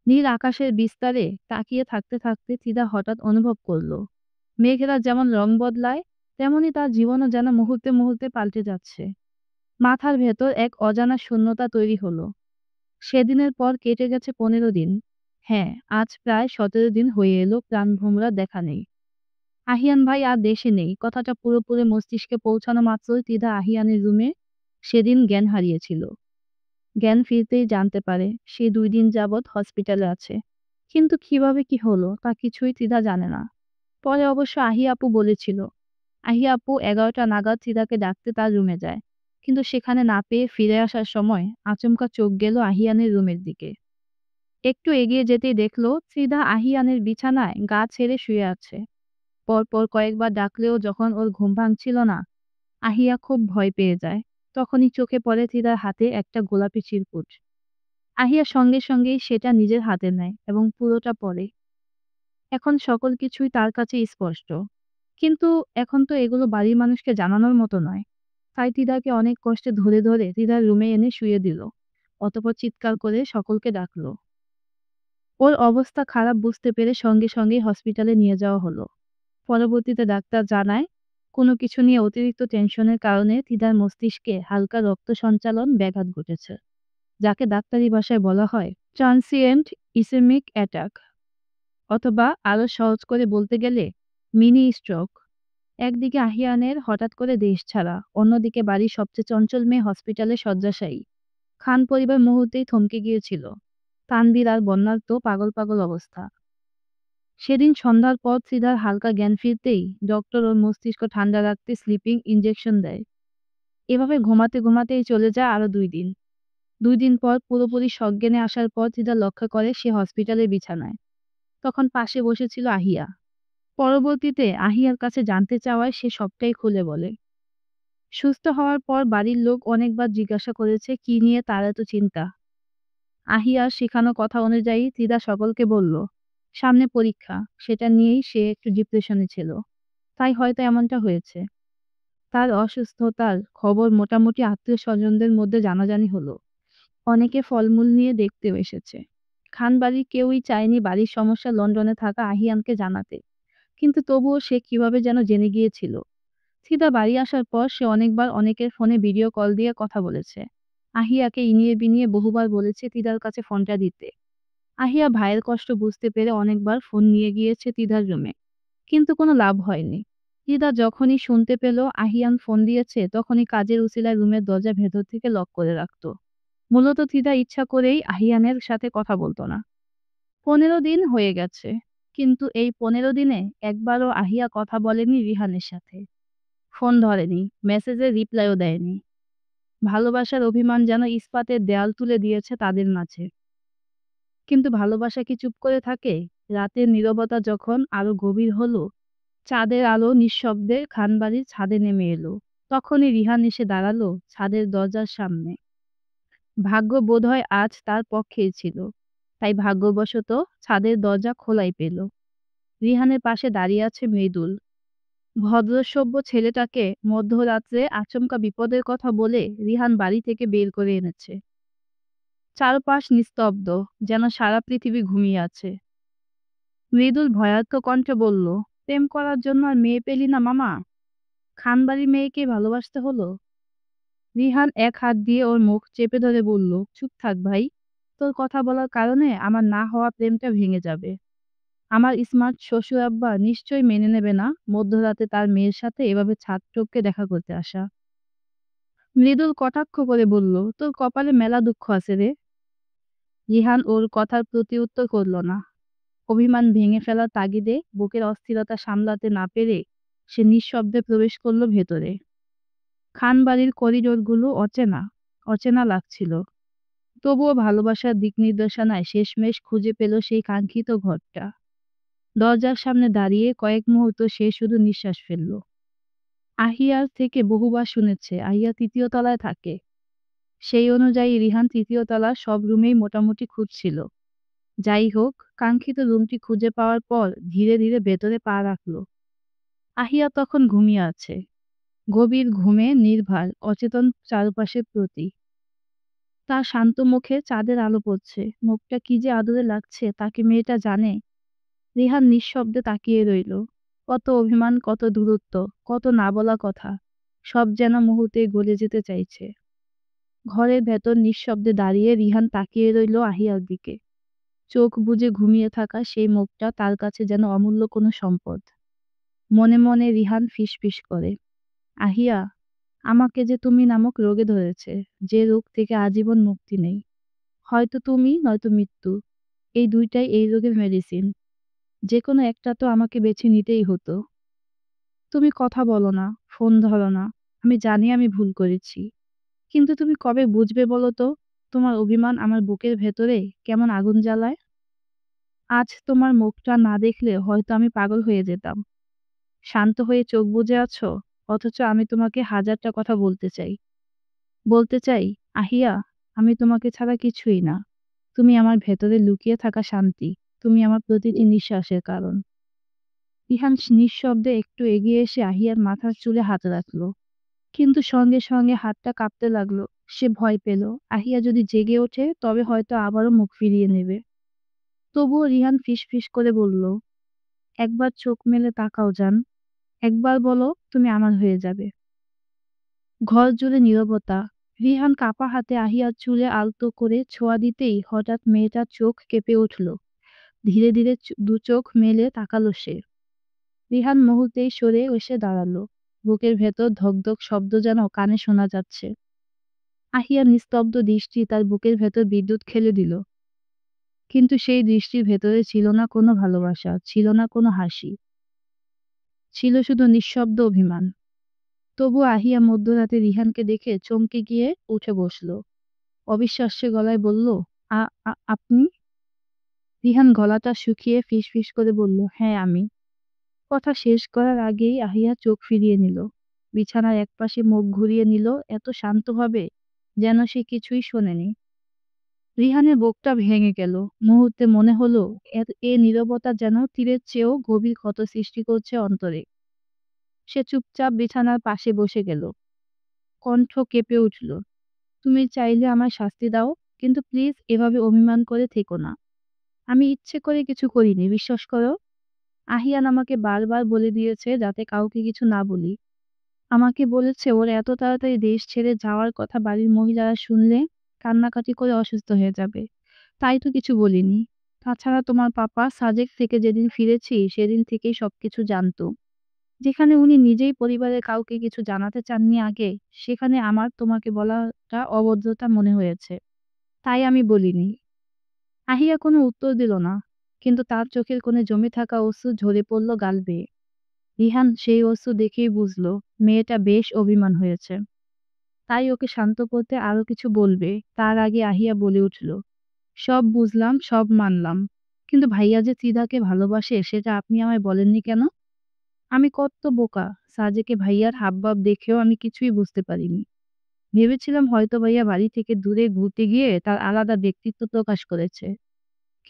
নীল আকাশের বিস্তারে তাকিয়ে থাকতে থাকতে চিদা হঠাৎ অনুভব করলো, মেঘেরা যেমন রং বদলায়, তেমনি তার জীবনও যেন মুহূর্তে মুহূর্তে পাল্টে যাচ্ছে। মাথার ভেতর এক অজানা শূন্যতা তৈরি হলো। সেদিনের পর কেটে গেছে 15 দিন। হ্যাঁ, আজ প্রায় 17 দিন হয়ে এলো প্রাণভোমরা দেখা নেই। আহিয়ান ভাই আর দেশে নেই কথাটা পুরোপুরি মস্তিষ্কে পৌঁছানো মাত্রই তিধা আহিয়ানের রুমে সেদিন জ্ঞান হারিয়েছিল। জ্ঞান ফিরতেই জানতে পারে সে 2 দিন যাবৎ হসপিটালে আছে। কিন্তু কিভাবে কি হলো তা কিছুই তিধা জানে না। পরে অবশ্য আহি আপু বলেছিল। আহি আপু 11টা নাগাদ তিধাকে ডাকতে তার রুমে যায়। কিন্তু সেখানে না পেয়ে ফিরে আসার সময় আচমকা চোখ গেল আহিয়ানের রুমের দিকে। একটু এগিয়ে যেতেই দেখলো ত্রিধা আহিয়ানের বিছানায় গা ছেড়ে শুয়ে আছে। পরপর কয়েকবার ডাকলেও যখন ওর ঘুম ভাঙছিল না, আহিয়া খুব ভয় পেয়ে যায়। তখনই চোখে পড়ে ত্রিধার হাতে একটা গোলাপি চিরকুট। আহিয়া সঙ্গে সঙ্গেই সেটা নিজের হাতে নেয় এবং পুরোটা পড়ে। এখন সকল কিছুই তার কাছে স্পষ্ট। কিন্তু এখন তো এগুলো বাড়ির মানুষকে জানানোর মতো নয়। তাই তিদাকে অনেক কষ্টে ধরে ধরে তিদার রুমে এনে শুয়ে দিল। অতঃপর চিৎকার করে সকলকে ডাকলো। ওর অবস্থা খারাপ বুঝতে পেরে সঙ্গে সঙ্গেই হসপিটালে নিয়ে যাওয়া হলো। পরবর্তীতে ডাক্তার জানায়, কোনো কিছু নিয়ে অতিরিক্ত টেনশনের কারণে তিদার মস্তিষ্কে হালকা রক্ত সঞ্চালন ব্যাঘাত ঘটেছে, যাকে ডাক্তারি ভাষায় বলা হয় ট্রান্সিয়েন্ট ইসেমিক অ্যাটাক, অথবা আরো সহজ করে বলতে গেলে মিনি স্ট্রোক। একদিকে আহিয়ানের হঠাৎ করে দেশ ছাড়া, অন্যদিকে বাড়ির সবচেয়ে চঞ্চল মেয়ে হসপিটালে শয্যাশায়ী। খান পরিবার মুহূর্তেই থমকে গিয়েছিল। তানভীর আর বন্যার তো পাগল পাগল অবস্থা। সেদিন সন্ধ্যার পর ত্রিধার হালকা জ্ঞান ফিরতেই ডক্টর ওর মস্তিষ্ক ঠান্ডা রাখতে স্লিপিং ইনজেকশন দেয়। এভাবে ঘুমাতে ঘুমাতেই চলে যায় আরো 2 দিন। 2 দিন পর পুরোপুরি সজ্ঞানে আসার পর ত্রিধা লক্ষ্য করে সে হসপিটালের বিছানায়। তখন পাশে বসেছিল আহিয়া। পরবর্তীতে আহিয়ার কাছে জানতে চাওয়ায় সে সবটাই খুলে বলে। সুস্থ হওয়ার পর বাড়ির লোক অনেকবার জিজ্ঞাসা করেছে কি নিয়ে তার এত চিন্তা। আহিয়ার শেখানো কথা অনুযায়ী ত্রিধা সকলকে বলল, সামনে পরীক্ষা, সেটা নিয়েই সে একটু ডিপ্রেশনে ছিল। তাই হয়তো এমনটা হয়েছে। তার অসুস্থতার খবর মোটামুটি আত্মীয়-স্বজনদের মধ্যে জানাজানি হলো। অনেকে ফলমূল নিয়ে দেখতেও এসেছে। খানবাড়ির কেউই চায়নি বাড়ির সমস্যা লন্ডনে থাকা আহিয়ানকে জানাতে। কিন্তু তবুও সে কিভাবে যেন জেনে গিয়েছিল। ত্রিধা বাড়ি আসার পর সে অনেকবার অনেকের ফোনে ভিডিও কল দিয়ে কথা বলেছে। আহিয়াকে ইনিয়ে বিনিয়ে বহুবার বলেছে ত্রিধার কাছে ফোনটা দিতে। আহিয়া ভাইয়ের কষ্ট বুঝতে পেরে অনেকবার ফোন নিয়ে গিয়েছে ত্রিধার রুমে, কিন্তু কোনো লাভ হয়নি। ত্রিধা যখনই শুনতে পেল আহিয়ান ফোন দিয়েছে, তখনই কাজের উছিলায় রুমের দরজা ভেতর থেকে লক করে রাখত। মূলত ত্রিধা ইচ্ছা করেই আহিয়ানের সাথে কথা বলতো না। 15 দিন হয়ে গেছে, কিন্তু এই 15 দিনে একবারও আহিয়া কথা বলেনি রিহানের সাথে। ফোন ধরেনি, মেসেজের রিপ্লাইও দেয়নি। ভালোবাসার অভিমান যেন ইস্পাতের দেয়াল তুলে দিয়েছে তাদের মাঝে। কিন্তু ভালোবাসা কি চুপ করে থাকে? রাতের নীরবতা যখন আরো গভীর হলো, চাঁদের আলো নিঃশব্দে খানবাড়ির ছাদে নেমে এলো। তখনই রিহান এসে দাঁড়ালো ছাদের দরজার সামনে। ভাগ্য বোধহয় আজ তার পক্ষেই ছিল, তাই ভাগ্যবশত ছাদের দরজা খোলাই পেল। রিহানের পাশে দাঁড়িয়ে আছে মৃদুল। ভদ্রসভ্য ছেলেটাকে মধ্যরাত্রে আচমকা বিপদের কথা বলে রিহান বাড়ি থেকে বের করে এনেছে। চারপাশ নিস্তব্ধ, যেন সারা পৃথিবী ঘুমিয়ে আছে। মৃদুল ভয়ার্ত কণ্ঠে বলল, প্রেম করার জন্য আর মেয়ে পেলি না মামা? খানবাড়ির মেয়েকে ভালোবাসতে হলো? রিহান এক হাত দিয়ে ওর মুখ চেপে ধরে বলল, চুপ থাক ভাই। তোর কথা বলার কারণে আমার না হওয়া প্রেমটা ভেঙে যাবে। আমার স্মার্ট শ্বশুর আব্বা নিশ্চয়ই মেনে নেবে না মধ্যরাতে তার মেয়ের সাথে এভাবে ছাদ টপকে দেখা করতে আসা। মৃদুল কটাক্ষ করে বলল, তোর কপালে মেলা দুঃখ আছে রে। রিহান ওর কথার প্রতিউত্তর করল না। অভিমান ভেঙে ফেলার তাগিদে বুকের অস্থিরতা সামলাতে না পেরে সে নিঃশব্দে প্রবেশ করল ভেতরে। খানবাড়ির করিডোরগুলো অচেনা অচেনা লাগছিল। তবুও ভালোবাসার দিক নির্দেশনায় শেষমেশ খুঁজে পেল সেই কাঙ্ক্ষিত ঘরটা। দরজার সামনে দাঁড়িয়ে কয়েক মুহূর্ত সে শুধু নিঃশ্বাস ফেলল। আহিয়ার থেকে বহুবার শুনেছে আহিয়া ৩য় তলায় থাকে। সেই অনুযায়ী রিহান ৩য় তলার সব রুমেই মোটামুটি খুঁজছিল। যাই হোক, কাঙ্ক্ষিত রুমটি খুঁজে পাওয়ার পর ধীরে ধীরে ভেতরে পা রাখল। আহিয়া তখন ঘুমিয়ে আছে, গভীর ঘুমে নির্ভার, অচেতন চারপাশের প্রতি। তার শান্ত মুখে চাঁদের আলো পড়ছে, মুখটা কি যে আদরে লাগছে তাকে মেয়েটা জানে। রিহান নিঃশব্দে তাকিয়ে রইল। কত অভিমান, কত দূরত্ব, কত না বলা কথা, সব যেন মুহূর্তে গলে যেতে চাইছে। ঘরের ভেতর নিঃশব্দে দাঁড়িয়ে রিহান তাকিয়ে রইল আহিয়ার দিকে। চোখ বুজে ঘুমিয়ে থাকা সেই মুখটা তার কাছে যেন অমূল্য কোনো সম্পদ। মনে মনে রিহান ফিসফিস করে, আহিয়া, আমাকে যে তুমি নামক রোগে ধরেছে, যে রোগ থেকে আজীবন মুক্তি নেই। হয়তো তুমি, নয়তো মৃত্যু। এই দুইটাই এই রোগের মেডিসিন। যে কোনো একটা তো আমাকে বেছে নিতেই হতো। তুমি কথা বলো না, ফোন ধরো না। আমি জানি আমি ভুল করেছি। কিন্তু তুমি কবে বুঝবে বলো তো, তোমার অভিমান আমার বুকের ভেতরে কেমন আগুন জ্বালায়? আজ তোমার মুখটা না দেখলে হয়তো আমি পাগল হয়ে যেতাম। শান্ত হয়ে চোখ বুজে আছো, অথচ আমি তোমাকে হাজারটা কথা বলতে চাই। বলতে চাই, আহিয়া, আমি তোমাকে ছাড়া কিছুই না। তুমি আমার ভেতরে লুকিয়ে থাকা শান্তি। তুমি আমার প্রতিটি নিঃশ্বাসের কারণ। ইহান নিঃশব্দে একটু এগিয়ে এসে আহিয়ার মাথার চুলে হাত রাখল। কিন্তু সঙ্গে সঙ্গে হাতটা কাঁপতে লাগলো। সে ভয় পেল, আহিয়া যদি জেগে ওঠে তবে হয়তো আবারও মুখ ফিরিয়ে নেবে। তবুও রিহান ফিসফিস করে বলল, একবার চোখ মেলে তাকাও জান। একবার বলো তুমি আমার হয়ে যাবে। ঘর জুড়ে নীরবতা। রিহান কাঁপা হাতে আহিয়ার চুলে আলতো করে ছোঁয়া দিতেই হঠাৎ মেয়েটার চোখ কেঁপে উঠল। ধীরে ধীরে দু চোখ মেলে তাকালো সে। রিহান মুহূর্তেই সরে এসে দাঁড়ালো। বুকের ভেতর ধকধক শব্দ যেন কানে শোনা যাচ্ছে। আহিয়ার নিস্তব্ধ দৃষ্টি তার বুকের ভেতর বিদ্যুৎ খেলে দিল। কিন্তু সেই দৃষ্টির ভেতরে ছিল না কোনো ভালোবাসা, ছিল না কোনো হাসি। ছিল শুধু নিঃশব্দ অভিমান। তবু আহিয়া মধ্যরাতে রিহানকে দেখে চমকে গিয়ে উঠে বসল। অবিশ্বাস্য গলায় বলল, আপনি? রিহান গলাটা শুকিয়ে ফিসফিস করে বলল, হ্যাঁ আমি। কথা শেষ করার আগেই আহিয়া চোখ ফিরিয়ে নিল। বিছানার একপাশে মুখ ঘুরিয়ে নিল এত শান্তভাবে যেন সে কিছুই শোনেনি। রিহানের বুকটা ভেঙে গেল। মুহূর্তে মনে হলো এ নীরবতা যেন তীরের চেয়েও গভীর ক্ষত সৃষ্টি করছে অন্তরে। সে চুপচাপ বিছানার পাশে বসে গেল। কণ্ঠ কেঁপে উঠল, তুমি চাইলে আমায় শাস্তি দাও, কিন্তু প্লিজ এভাবে অভিমান করে থেকো না। আমি ইচ্ছে করে কিছু করিনি, বিশ্বাস করো। আহিয়ান আমাকে বারবার বলে দিয়েছে যাতে কাউকে কিছু না বলি। আমাকে বলেছে ওর এত তাড়াতাড়ি দেশ ছেড়ে যাওয়ার কথা বাড়ির মহিলারা শুনলে কান্নাকাটি করে অসুস্থ হয়ে যাবে। তাই তো কিছু বলিনি। তাছাড়া তোমার পাপা সাজেক থেকে যেদিন ফিরেছি সেদিন থেকেই সবকিছু জানতো। যেখানে উনি নিজেই পরিবারের কাউকে কিছু জানাতে চাননি আগে, সেখানে আমার তোমাকে বলাটা অভদ্রতা মনে হয়েছে। তাই আমি বলিনি। আহিয়া কোনো উত্তর দিল না, কিন্তু তার চোখের কোণে জমে থাকা অশ্রু ঝরে পড়ল গাল বেয়ে। রিহান সেই অশ্রু দেখেই বুঝলো মেয়েটা বেশ অভিমান হয়েছে। তাই ওকে শান্ত করতে আরো কিছু বলবে তার আগে আহিয়া বলে উঠল, সব বুঝলাম, সব মানলাম, কিন্তু ভাইয়া যে ত্রিধাকে ভালোবাসে সেটা আপনি আমায় বলেননি কেন? আমি কত বোকা! সাজেকে ভাইয়ার হাবভাব দেখেও আমি কিছুই বুঝতে পারিনি। ভেবেছিলাম হয়তো ভাইয়া বাড়ি থেকে দূরে ঘুরতে গিয়ে তার আলাদা ব্যক্তিত্ব প্রকাশ করেছে।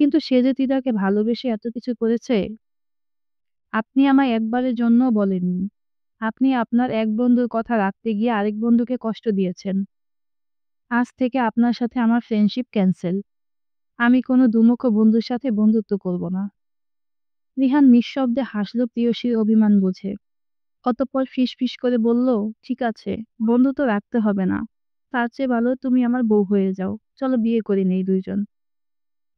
কিন্তু সে যে তিদাকে ভালোবেসে এত কিছু করেছে, আপনি আমায় একবারের জন্যও বলেননি। আপনি আপনার এক বন্ধুর কথা রাখতে গিয়ে আরেক বন্ধুকে কষ্ট দিয়েছেন। আজ থেকে আপনার সাথে আমার ফ্রেন্ডশিপ ক্যান্সেল। আমি কোনো দুমুখো বন্ধুর সাথে বন্ধুত্ব করব না। রিহান নিঃশব্দে হাসল প্রিয়সীর অভিমান বুঝে। অতঃপর ফিসফিস করে বলল, ঠিক আছে, বন্ধু তো রাখতে হবে না। তার চেয়ে ভালো তুমি আমার বউ হয়ে যাও। চলো বিয়ে করে নেই দুইজন।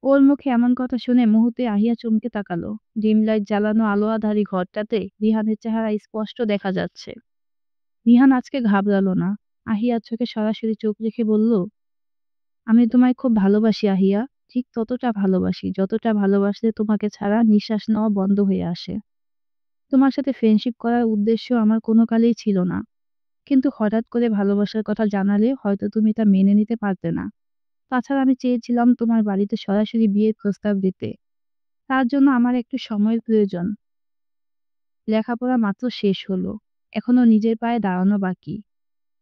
ওর মুখে এমন কথা শুনে মুহূর্তে আহিয়া চমকে তাকালো। ডিম লাইট জ্বালানো আলো আঁধারি ঘরটাতে রিহানের চেহারা স্পষ্ট দেখা যাচ্ছে। রিহান আজকে ঘাবড়ালো না। আহিয়ার চোখে সরাসরি চোখ রেখে বলল, আমি তোমায় খুব ভালোবাসি আহিয়া। ঠিক ততটা ভালোবাসি যতটা ভালোবাসলে তোমাকে ছাড়া নিঃশ্বাস নেওয়া বন্ধ হয়ে আসে। তোমার সাথে ফ্রেন্ডশিপ করার উদ্দেশ্য আমার কোনো কালেই ছিল না। কিন্তু হঠাৎ করে ভালোবাসার কথা জানালে হয়তো তুমি তা মেনে নিতে পারতে না। তাছাড়া আমি চেয়েছিলাম তোমার বাড়িতে সরাসরি বিয়ের প্রস্তাব দিতে। তার জন্য আমার একটু সময়ের প্রয়োজন। লেখাপড়া মাত্র শেষ হলো। এখনো নিজের পায়ে দাঁড়ানো বাকি।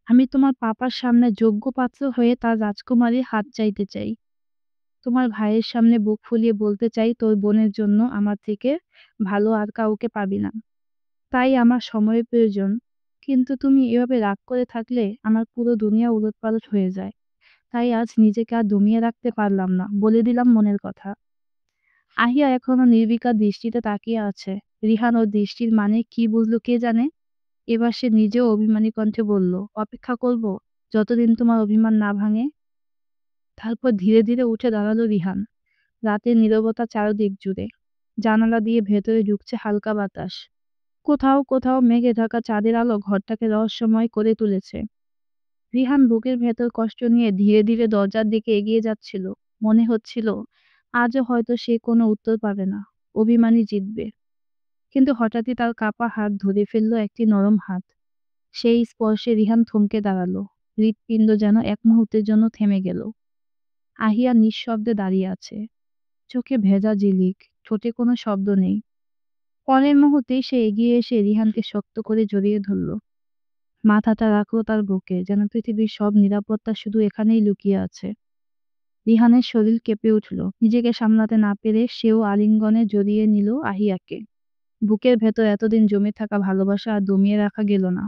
আমি তোমার পাপার সামনে যোগ্য পাত্র হয়ে তার রাজকুমারীর হাত চাইতে চাই। তোমার ভাইয়ের সামনে বুক ফুলিয়ে বলতে চাই তোর বোনের জন্য আমার থেকে ভালো আর কাউকে পাবি না। তাই আমার সময়ের প্রয়োজন। কিন্তু তুমি এভাবে রাগ করে থাকলে আমার পুরো দুনিয়া উলটপালট হয়ে যায়। তাই আজ নিজেকে আর দমিয়ে রাখতে পারলাম না, বলে দিলাম মনের কথা। আহিয়া এখনো নির্বিকার দৃষ্টিতে তাকিয়ে আছে। রিহান ওর দৃষ্টির মানে কি বুঝলো কে জানে। এবার সে নিজেও অভিমানী কণ্ঠে বলল, অপেক্ষা করব যতদিন তোমার অভিমান না ভাঙে। তারপর ধীরে ধীরে উঠে দাঁড়ালো রিহান। রাতের নীরবতা চারদিক জুড়ে। জানালা দিয়ে ভেতরে ঢুকছে হালকা বাতাস। কোথাও কোথাও মেঘে ঢাকা চাঁদের আলো ঘরটাকে রহস্যময় করে তুলেছে। রিহান বুকের ভেতর কষ্ট নিয়ে ধীরে ধীরে দরজার দিকে এগিয়ে যাচ্ছিল। মনে হচ্ছিল আজও হয়তো সে কোনো উত্তর পাবে না, অভিমানী জিতবে। কিন্তু হঠাৎই তার কাঁপা হাত ধরে ফেলল একটি নরম হাত। সেই স্পর্শে রিহান থমকে দাঁড়ালো। হৃৎপিণ্ড যেন এক মুহূর্তের জন্য থেমে গেল। আহিয়া নিঃশব্দে দাঁড়িয়ে আছে, চোখে ভেজা ঝিলিক, ঠোঁটে কোনো শব্দ নেই। পরের মুহূর্তেই সে এগিয়ে এসে রিহানকে শক্ত করে জড়িয়ে ধরল। মাথাটা রাখলো তার বুকে, যেন পৃথিবীর সব নিরাপত্তা শুধু এখানেই লুকিয়ে আছে। রিহানের শরীর কেঁপে উঠল। নিজেকে সামলাতে না পেরে সেও আলিঙ্গনে জড়িয়ে নিল আহিয়াকে। বুকের ভেতর এতদিন জমে থাকা ভালোবাসা আর দমিয়ে রাখা গেল না।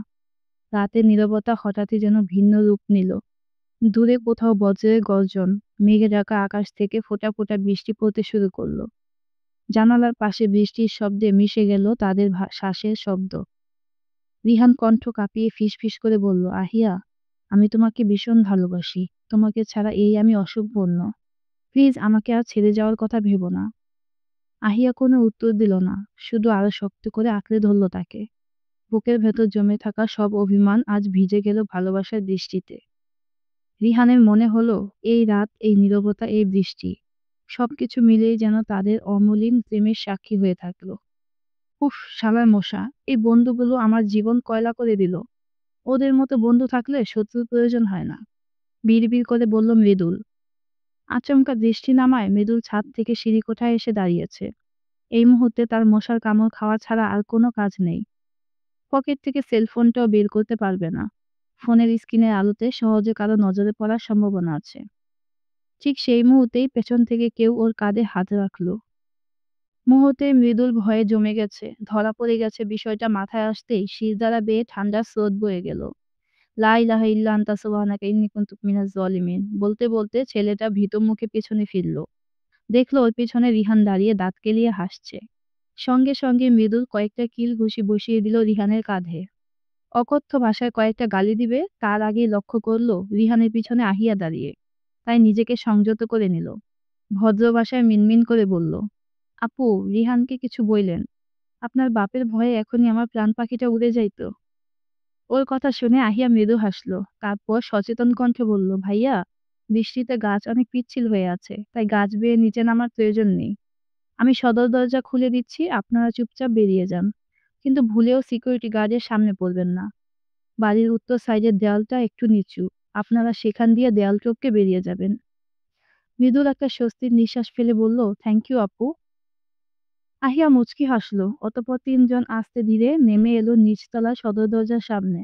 রাতের নীরবতা হঠাৎই যেন ভিন্ন রূপ নিল। দূরে কোথাও বজ্রের গর্জন, মেঘে ঢাকা আকাশ থেকে ফোঁটা ফোঁটা বৃষ্টি পড়তে শুরু করলো। জানালার পাশে বৃষ্টির শব্দে মিশে গেল তাদের শ্বাসের শব্দ। রিহান কণ্ঠ কাঁপিয়ে ফিসফিস করে বলল, আহিয়া, আমি তোমাকে ভীষণ ভালোবাসি। তোমাকে ছাড়া এই আমি অসম্পূর্ণ। প্লিজ আমাকে আর ছেড়ে যাওয়ার কথা ভেবো না। আহিয়া কোনো উত্তর দিল না, শুধু আরো শক্ত করে আঁকড়ে ধরল তাকে। বুকের ভেতর জমে থাকা সব অভিমান আজ ভিজে গেল ভালোবাসার বৃষ্টিতে। রিহানের মনে হলো, এই রাত, এই নীরবতা, এই বৃষ্টি, সবকিছু মিলেই যেন তাদের অমলিন প্রেমের সাক্ষী হয়ে থাকলো। উফ, শালার মশা, এই বন্ধুগুলো আমার জীবন কয়লা করে দিল। ওদের মতো বন্ধু থাকলে শত্রুর প্রয়োজন হয় না। বিড়বিড় করে বলল মৃদুল। আচমকা দৃষ্টি নামায় মৃদুল ছাদ থেকে সিঁড়িকোঠায় এসে দাঁড়িয়েছে। এই মুহূর্তে তার মশার কামড় খাওয়া ছাড়া আর কোনো কাজ নেই। পকেট থেকে সেলফোনটাও বের করতে পারবে না। ফোনের স্ক্রিনের আলোতে সহজে কারো নজরে পড়ার সম্ভাবনা আছে। ঠিক সেই মুহূর্তেই পেছন থেকে কেউ ওর কাঁধে হাত রাখলো। মুহূর্তে মৃদুল ভয়ে জমে গেছে, ধরা পড়ে গেছে বিষয়টা মাথায় আসতেই শিরদাঁড়া বেয়ে ঠান্ডা স্রোত বয়ে গেল। লা ইলাহা ইল্লা আনতা সুবহানাকা ইন্নী কুনতু মিনাজ জালিমিন বলতে বলতে ছেলেটা ভীত মুখে পেছনে ফিরল। দেখলো ওর পিছনে রিহান দাঁড়িয়ে দাঁত কেলিয়ে হাসছে। সঙ্গে সঙ্গে মৃদুল কয়েকটা কিল ঘুষি বসিয়ে দিল রিহানের কাঁধে। অকথ্য ভাষায় কয়েকটা গালি দিবে তার আগেই লক্ষ্য করলো রিহানের পিছনে আহিয়া দাঁড়িয়ে। তাই নিজেকে সংযত করে নিল। ভদ্র ভাষায় মিনমিন করে বলল, আপু, রিহানকে কিছু বইলেন। আপনার বাপের ভয়ে এখনই আমার প্রাণ পাখিটা উড়ে যাইতো। ওর কথা শুনে আহিয়া মৃদু হাসলো। তারপর সচেতন কণ্ঠে বলল, ভাইয়া, বৃষ্টিতে গাছ অনেক পিচ্ছিল হয়ে আছে, তাই গাছ বেয়ে নিচে নামার প্রয়োজন নেই। আমি সদর দরজা খুলে দিচ্ছি, আপনারা চুপচাপ বেরিয়ে যান। কিন্তু ভুলেও সিকিউরিটি গার্ডের সামনে পড়বেন না। বাড়ির উত্তর সাইডের দেয়ালটা একটু নিচু, আপনারা সেখান দিয়ে দেয়াল টপকে বেরিয়ে যাবেন। মৃদুল একটা স্বস্তির নিঃশ্বাস ফেলে বলল, থ্যাংক ইউ আপু। আহিয়া মুচকি হাসলো। অতঃপর তিনজন আস্তে ধীরে নেমে এলো নিচতলা সদর দরজার সামনে।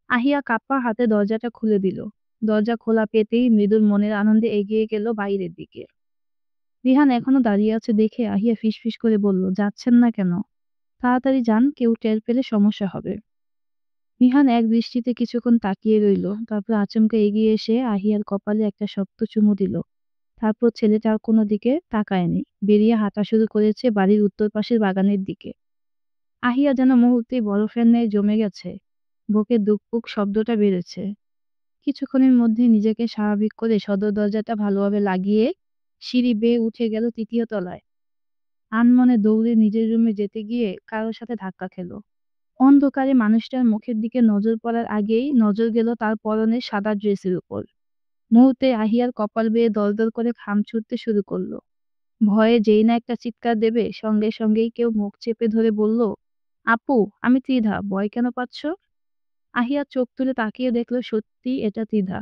আহিয়া কাঁপা হাতে দরজাটা খুলে দিল। দরজা খোলা পেতেই মৃদুল মনের আনন্দে এগিয়ে গেল বাইরের দিকে। রিহান এখনো দাঁড়িয়ে আছে দেখে আহিয়া ফিসফিস করে বলল, যাচ্ছেন না কেন? তাড়াতাড়ি যান, কেউ টের পেলে সমস্যা হবে। রিহান এক দৃষ্টিতে কিছুক্ষণ তাকিয়ে রইল, তারপর আচমকা এগিয়ে এসে আহিয়ার কপালে একটা শক্ত চুমু দিল। তারপর ছেলেটা আর কোনো দিকে তাকায়নি, বেরিয়ে হাঁটা শুরু করেছে বাড়ির উত্তর পাশের বাগানের দিকে। আহিয়া যেন মুহূর্তেই বরফের ন্যায় জমে গেছে। বুকে দুকপুক শব্দটা বেড়েছে। কিছুক্ষণের মধ্যে নিজেকে স্বাভাবিক করে সদর দরজাটা ভালোভাবে লাগিয়ে সিঁড়ি বেয়ে উঠে গেল তৃতীয় তলায়। আনমনে দৌড়ে নিজের রুমে যেতে গিয়ে কারোর সাথে ধাক্কা খেল। অন্ধকারে মানুষটার মুখের দিকে নজর পড়ার আগেই নজর গেল তার পরনের সাদা ড্রেসের উপর। মুহূর্তে আহিয়ার কপাল বেয়ে দরদর করে ঘাম ছুটতে শুরু করলো। ভয়ে যেই না একটা চিৎকার দেবে, সঙ্গে সঙ্গেই কেউ মুখ চেপে ধরে বলল, আপু, আমি ত্রিধা, ভয় কেন পাচ্ছ? আহিয়া চোখ তুলে তাকিয়ে দেখলো সত্যি এটা ত্রিধা।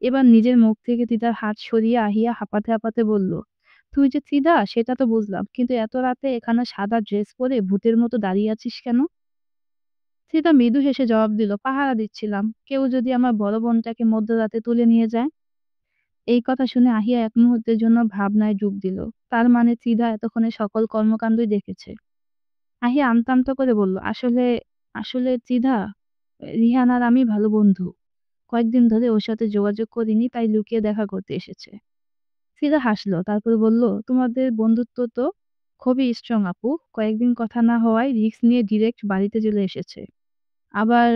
এবার নিজের মুখ থেকে তিতার হাত সরিয়ে আহিয়া হাঁপাতে হাঁপাতে বলল, তুই যে ত্রিধা সেটা তো বুঝলাম, কিন্তু এত রাতে এখানে সাদা ড্রেস পরে ভূতের মতো দাঁড়িয়ে আছিস কেন? ত্রিধা মৃদু হেসে জবাব দিল, পাহারা দিচ্ছিলাম, কেউ যদি আমার বড় বোনটাকে মধ্যরাতে তুলে নিয়ে যায়। এই কথা শুনে আহিয়া এক মুহূর্তের জন্য ভাবনায় ডুব দিল। তার মানে ত্রিধা এতক্ষণে সকল কর্মকাণ্ডই দেখেছে। আহিয়া আমতা আমতা করে বলল, আসলে আসলে ত্রিধা, রিহান আর আমি ভালো বন্ধু। কয়েকদিন ধরে ওর সাথে যোগাযোগ করিনি, তাই লুকিয়ে দেখা করতে এসেছে। ফিদা হাসলো, তারপর বলল, তোমাদের বন্ধুত্ব তো খুবই স্ট্রং আপু। কয়েকদিন কথা না হওয়ায় রিস্ক নিয়ে ডিরেক্ট বাড়িতে চলে এসেছে। আবার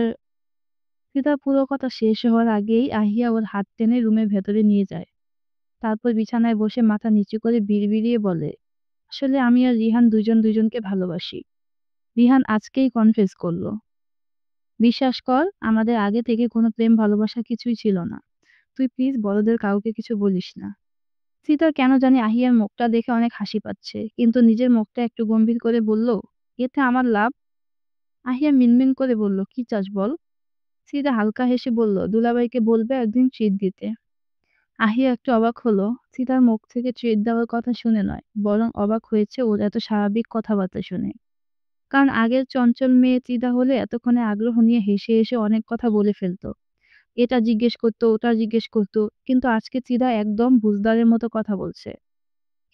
ফিদা পুরো কথা শেষ হওয়ার আগেই আহিয়া ওর হাত টেনে রুমের ভেতরে নিয়ে যায়। তারপর বিছানায় বসে মাথা নিচু করে বিড়বিড়িয়ে বলে, আসলে আমি আর রিহান দুজন দুজনকে ভালোবাসি। রিহান আজকেই কনফেস করলো। বিশ্বাস কর, আমাদের আগে থেকে কোনো প্রেম ভালোবাসা কিছুই ছিল না। তুই প্লিজ বড়দের কাউকে কিছু বলিস না। সীতার কেন জানি আহিয়ার মুখটা দেখে অনেক হাসি পাচ্ছে, কিন্তু নিজের মুখটা একটু গম্ভীর করে বলল, এতে আমার লাভ? আহিয়া মিনমিন করে বলল, কি চাস বল? চিদা হালকা হেসে বলল, দুলাভাইকে বলবে একদিন ট্রিট দিতে। আহিয়া একটু অবাক হলো। চিদার মুখ থেকে ট্রিট দেওয়ার কথা শুনে নয়, বরং অবাক হয়েছে ওর এত স্বাভাবিক কথাবার্তা শুনে। কারণ আগের চঞ্চল মেয়ে চিদা হলে এতক্ষণে আগ্রহ নিয়ে হেসে হেসে অনেক কথা বলে ফেলতো। এটা জিজ্ঞেস করতো, ওটা জিজ্ঞেস করতো। কিন্তু আজকে চিদা একদম বুঝদারের মতো কথা বলছে।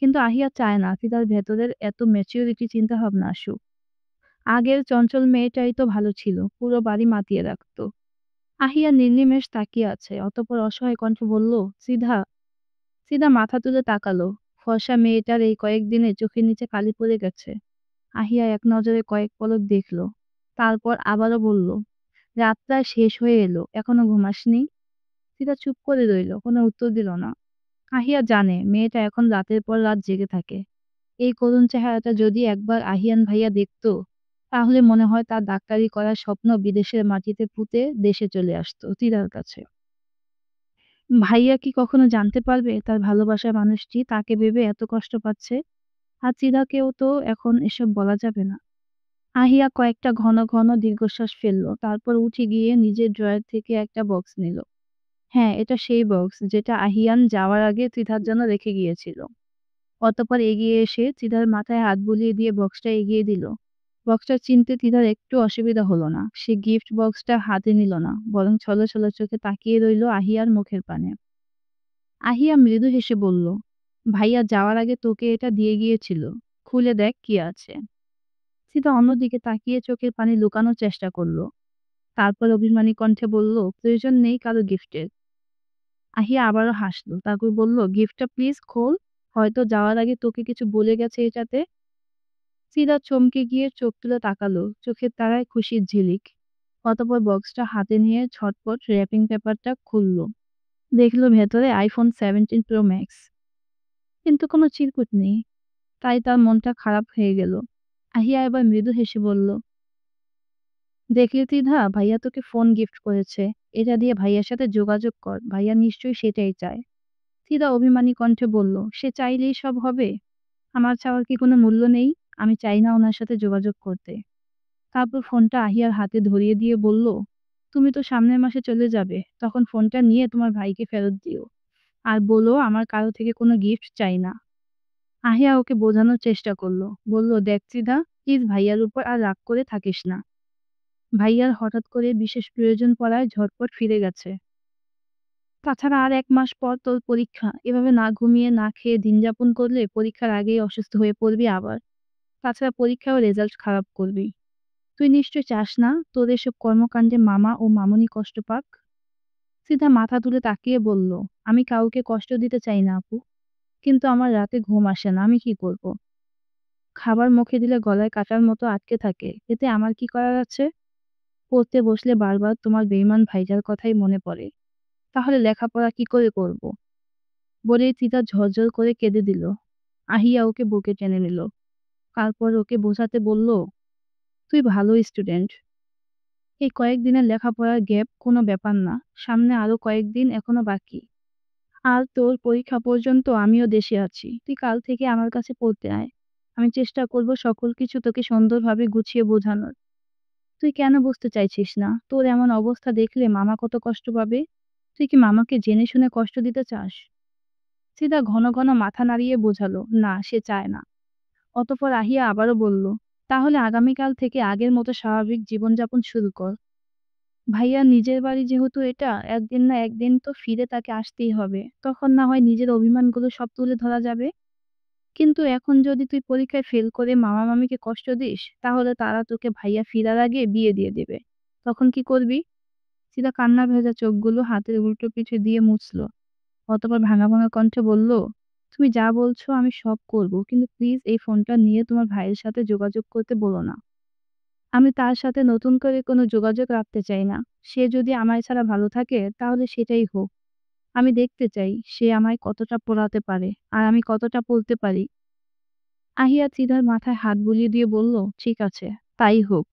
কিন্তু আহিয়া চায় না চিদার ভেতরের এত ম্যাচিউরিটি চিন্তাভাবনা আসুক। আগের চঞ্চল মেয়েটাই তো ভালো ছিল, পুরো বাড়ি মাতিয়ে রাখতো। আহিয়া নির্নিমেষ তাকিয়ে আছে, অতঃপর অসহায় কণ্ঠে বলল, চিদা। চিদা মাথা তুলে তাকালো। ফর্সা মেয়েটার এই কয়েকদিনে চোখের নিচে কালি পড়ে গেছে। আহিয়া এক নজরে কয়েক পলক দেখল, তারপর আবারও বলল, রাত প্রায় শেষ হয়ে এলো, এখনো ঘুমাসনি? চিদা চুপ করে রইল, কোনো উত্তর দিল না। আহিয়া জানে মেয়েটা এখন রাতের পর রাত জেগে থাকে। এই করুণ চেহারাটা যদি একবার আহিয়ান ভাইয়া দেখতো, তাহলে মনে হয় তার ডাক্তারি করার স্বপ্ন বিদেশের মাটিতে পুঁতে দেশে চলে আসতো চিদার কাছে। ভাইয়া কি কখনো জানতে পারবে তার ভালোবাসার মানুষটি তাকে ভেবে এত কষ্ট পাচ্ছে? আর চিদাকেও তো এখন এসব বলা যাবে না। আহিয়া কয়েকটা ঘন ঘন দীর্ঘশ্বাস ফেলল, তারপর উঠে গিয়ে নিজের ড্রয়ার থেকে একটা বক্স নিল। হ্যাঁ, এটা সেই বক্স যেটা আহিয়ান যাওয়ার আগে চিদার জন্য রেখে গিয়েছিল। অতঃপর এগিয়ে এসে চিদার মাথায় হাত বুলিয়ে দিয়ে বক্সটা এগিয়ে দিল। বক্সটা চিনতে চিদার একটু অসুবিধা হলো না। সে গিফট বক্সটা হাতে নিল না, বরং ছলো ছলো চোখে তাকিয়ে রইল আহিয়ার মুখের পানে। আহিয়া মৃদু হেসে বলল, ভাইয়া যাওয়ার আগে তোকে এটা দিয়ে গিয়েছিল, খুলে দেখ কি আছে। চিদা অন্যদিকে তাকিয়ে চোখের পানি লুকানোর চেষ্টা করলো। তারপর অভিমানী কণ্ঠে বলল, প্রয়োজন নেই কারো গিফটের। আহিয়া আবারও হাসলো, তারপর বলল, গিফটটা প্লিজ খোল। হয়তো যাওয়ার আগে তোকে কিছু বলে গেছে এটাতে। চিদা চমকে গিয়ে চোখ তুলে তাকালো, চোখের তারায় খুশির ঝিলিক। অতঃপর বক্সটা হাতে নিয়ে ঝটপট র্যাপিং পেপারটা খুলল। দেখলো ভেতরে iPhone 17 Pro Max। কিন্তু কোনো চিরকুট নেই। তাই তার মনটা খারাপ হয়ে গেল। আহিয়া এবার মৃদু হেসে বলল, দেখলি ত্রিধা, ভাইয়া তোকে ফোন গিফট করেছে। এটা দিয়ে ভাইয়ার সাথে যোগাযোগ কর, ভাইয়া নিশ্চয়ই সেটাই চায়। ত্রিধা অভিমানী কণ্ঠে বলল, সে চাইলেই সব হবে? আমার চাওয়ার কি কোনো মূল্য নেই? আমি চাই না ওনার সাথে যোগাযোগ করতে। তারপর ফোনটা আহিয়ার হাতে ধরিয়ে দিয়ে বলল, তুমি তো সামনের মাসে চলে যাবে, তখন ফোনটা নিয়ে তোমার ভাইকে ফেরত দিও। আর বলো আমার কারো থেকে কোনো গিফট চাই না। আহিয়া ওকে বোঝানোর চেষ্টা করলো, বলল, দেখ ত্রিধা, প্লিজ ভাইয়ার উপর আর রাগ করে থাকিস না। ভাইয়ার হঠাৎ করে বিশেষ প্রয়োজন পড়ায় ঝটপট ফিরে গেছে। তাছাড়া আর 1 মাস পর তোর পরীক্ষা। এভাবে না ঘুমিয়ে না খেয়ে দিন যাপন করলে পরীক্ষার আগেই অসুস্থ হয়ে পড়বি আবার। তাছাড়া পরীক্ষায়ও রেজাল্ট খারাপ করবি। তুই নিশ্চয় চাস না তোর এসব কর্মকাণ্ডে মামা ও মামুনি কষ্ট পাক? সিধা মাথা তুলে তাকিয়ে বলল, আমি কাউকে কষ্ট দিতে চাই না আপু, কিন্তু আমার রাতে ঘুম আসে না, আমি কি করব? খাবার মুখে দিলে গলায় কাটার মতো আটকে থাকে, এতে আমার কি করার আছে? পড়তে বসলে বারবার তোমার বেঈমান ভাইজার কথাই মনে পড়ে। তাহলে লেখাপড়া কি করে করব? বলেই চিতা ঝরঝর করে কেঁদে দিল। আহিয়া ওকে বুকে টেনে নিল। তারপর ওকে বোঝাতে বলল, তুই ভালো স্টুডেন্ট। এই কয়েকদিনের লেখাপড়ার গ্যাপ কোনো ব্যাপার না। সামনে আরো কয়েকদিন এখনো বাকি। আর তোর পরীক্ষা পর্যন্ত আমিও দেশে আছি। তুই কাল থেকে আমার কাছে পড়তে আয়। আমি চেষ্টা করব সকল কিছু তোকে সুন্দরভাবে গুছিয়ে বোঝানোর। তুই কেন বুঝতে চাইছিস না? তোর এমন অবস্থা দেখলে মামা কত কষ্ট পাবে। তুই কি মামাকে জেনে শুনে কষ্ট দিতে চাস? সিদা ঘন ঘন মাথা নাড়িয়ে বোঝালো, না সে চায় না। অতঃপর আহিয়া আবারও বলল, তাহলে আগামীকাল থেকে আগের মতো স্বাভাবিক জীবনযাপন শুরু কর। ভাইয়া নিজের বাড়ি যেহেতু এটা, একদিন না একদিন তো ফিরে তাকে আসতেই হবে। তখন না হয় নিজের অভিমানগুলো সব তুলে ধরা যাবে। কিন্তু এখন যদি তুই পরীক্ষায় ফেল করে মামা মামিকে কষ্ট দিস, তাহলে তারা তোকে ভাইয়া ফিরার আগে বিয়ে দিয়ে দেবে। তখন কি করবি? সিদা কান্না ভেজা চোখগুলো হাতের উল্টো পিঠে দিয়ে মুছল। অতঃপর ভাঙা ভাঙা কণ্ঠে বলল, তুমি যা বলছো আমি সব করব, কিন্তু প্লিজ এই ফোনটা নিয়ে তোমার ভাইয়ের সাথে যোগাযোগ করতে বলো না। আমি তার সাথে নতুন করে কোনো যোগাযোগ রাখতে চাই না। সে যদি আমায় ছাড়া ভালো থাকে তাহলে সেটাই হোক। আমি দেখতে চাই সে আমায় কতটা পোড়াতে পারে আর আমি কতটা পড়তে পারি। আহিয়া চিদার মাথায় হাত বুলিয়ে দিয়ে বলল, ঠিক আছে, তাই হোক।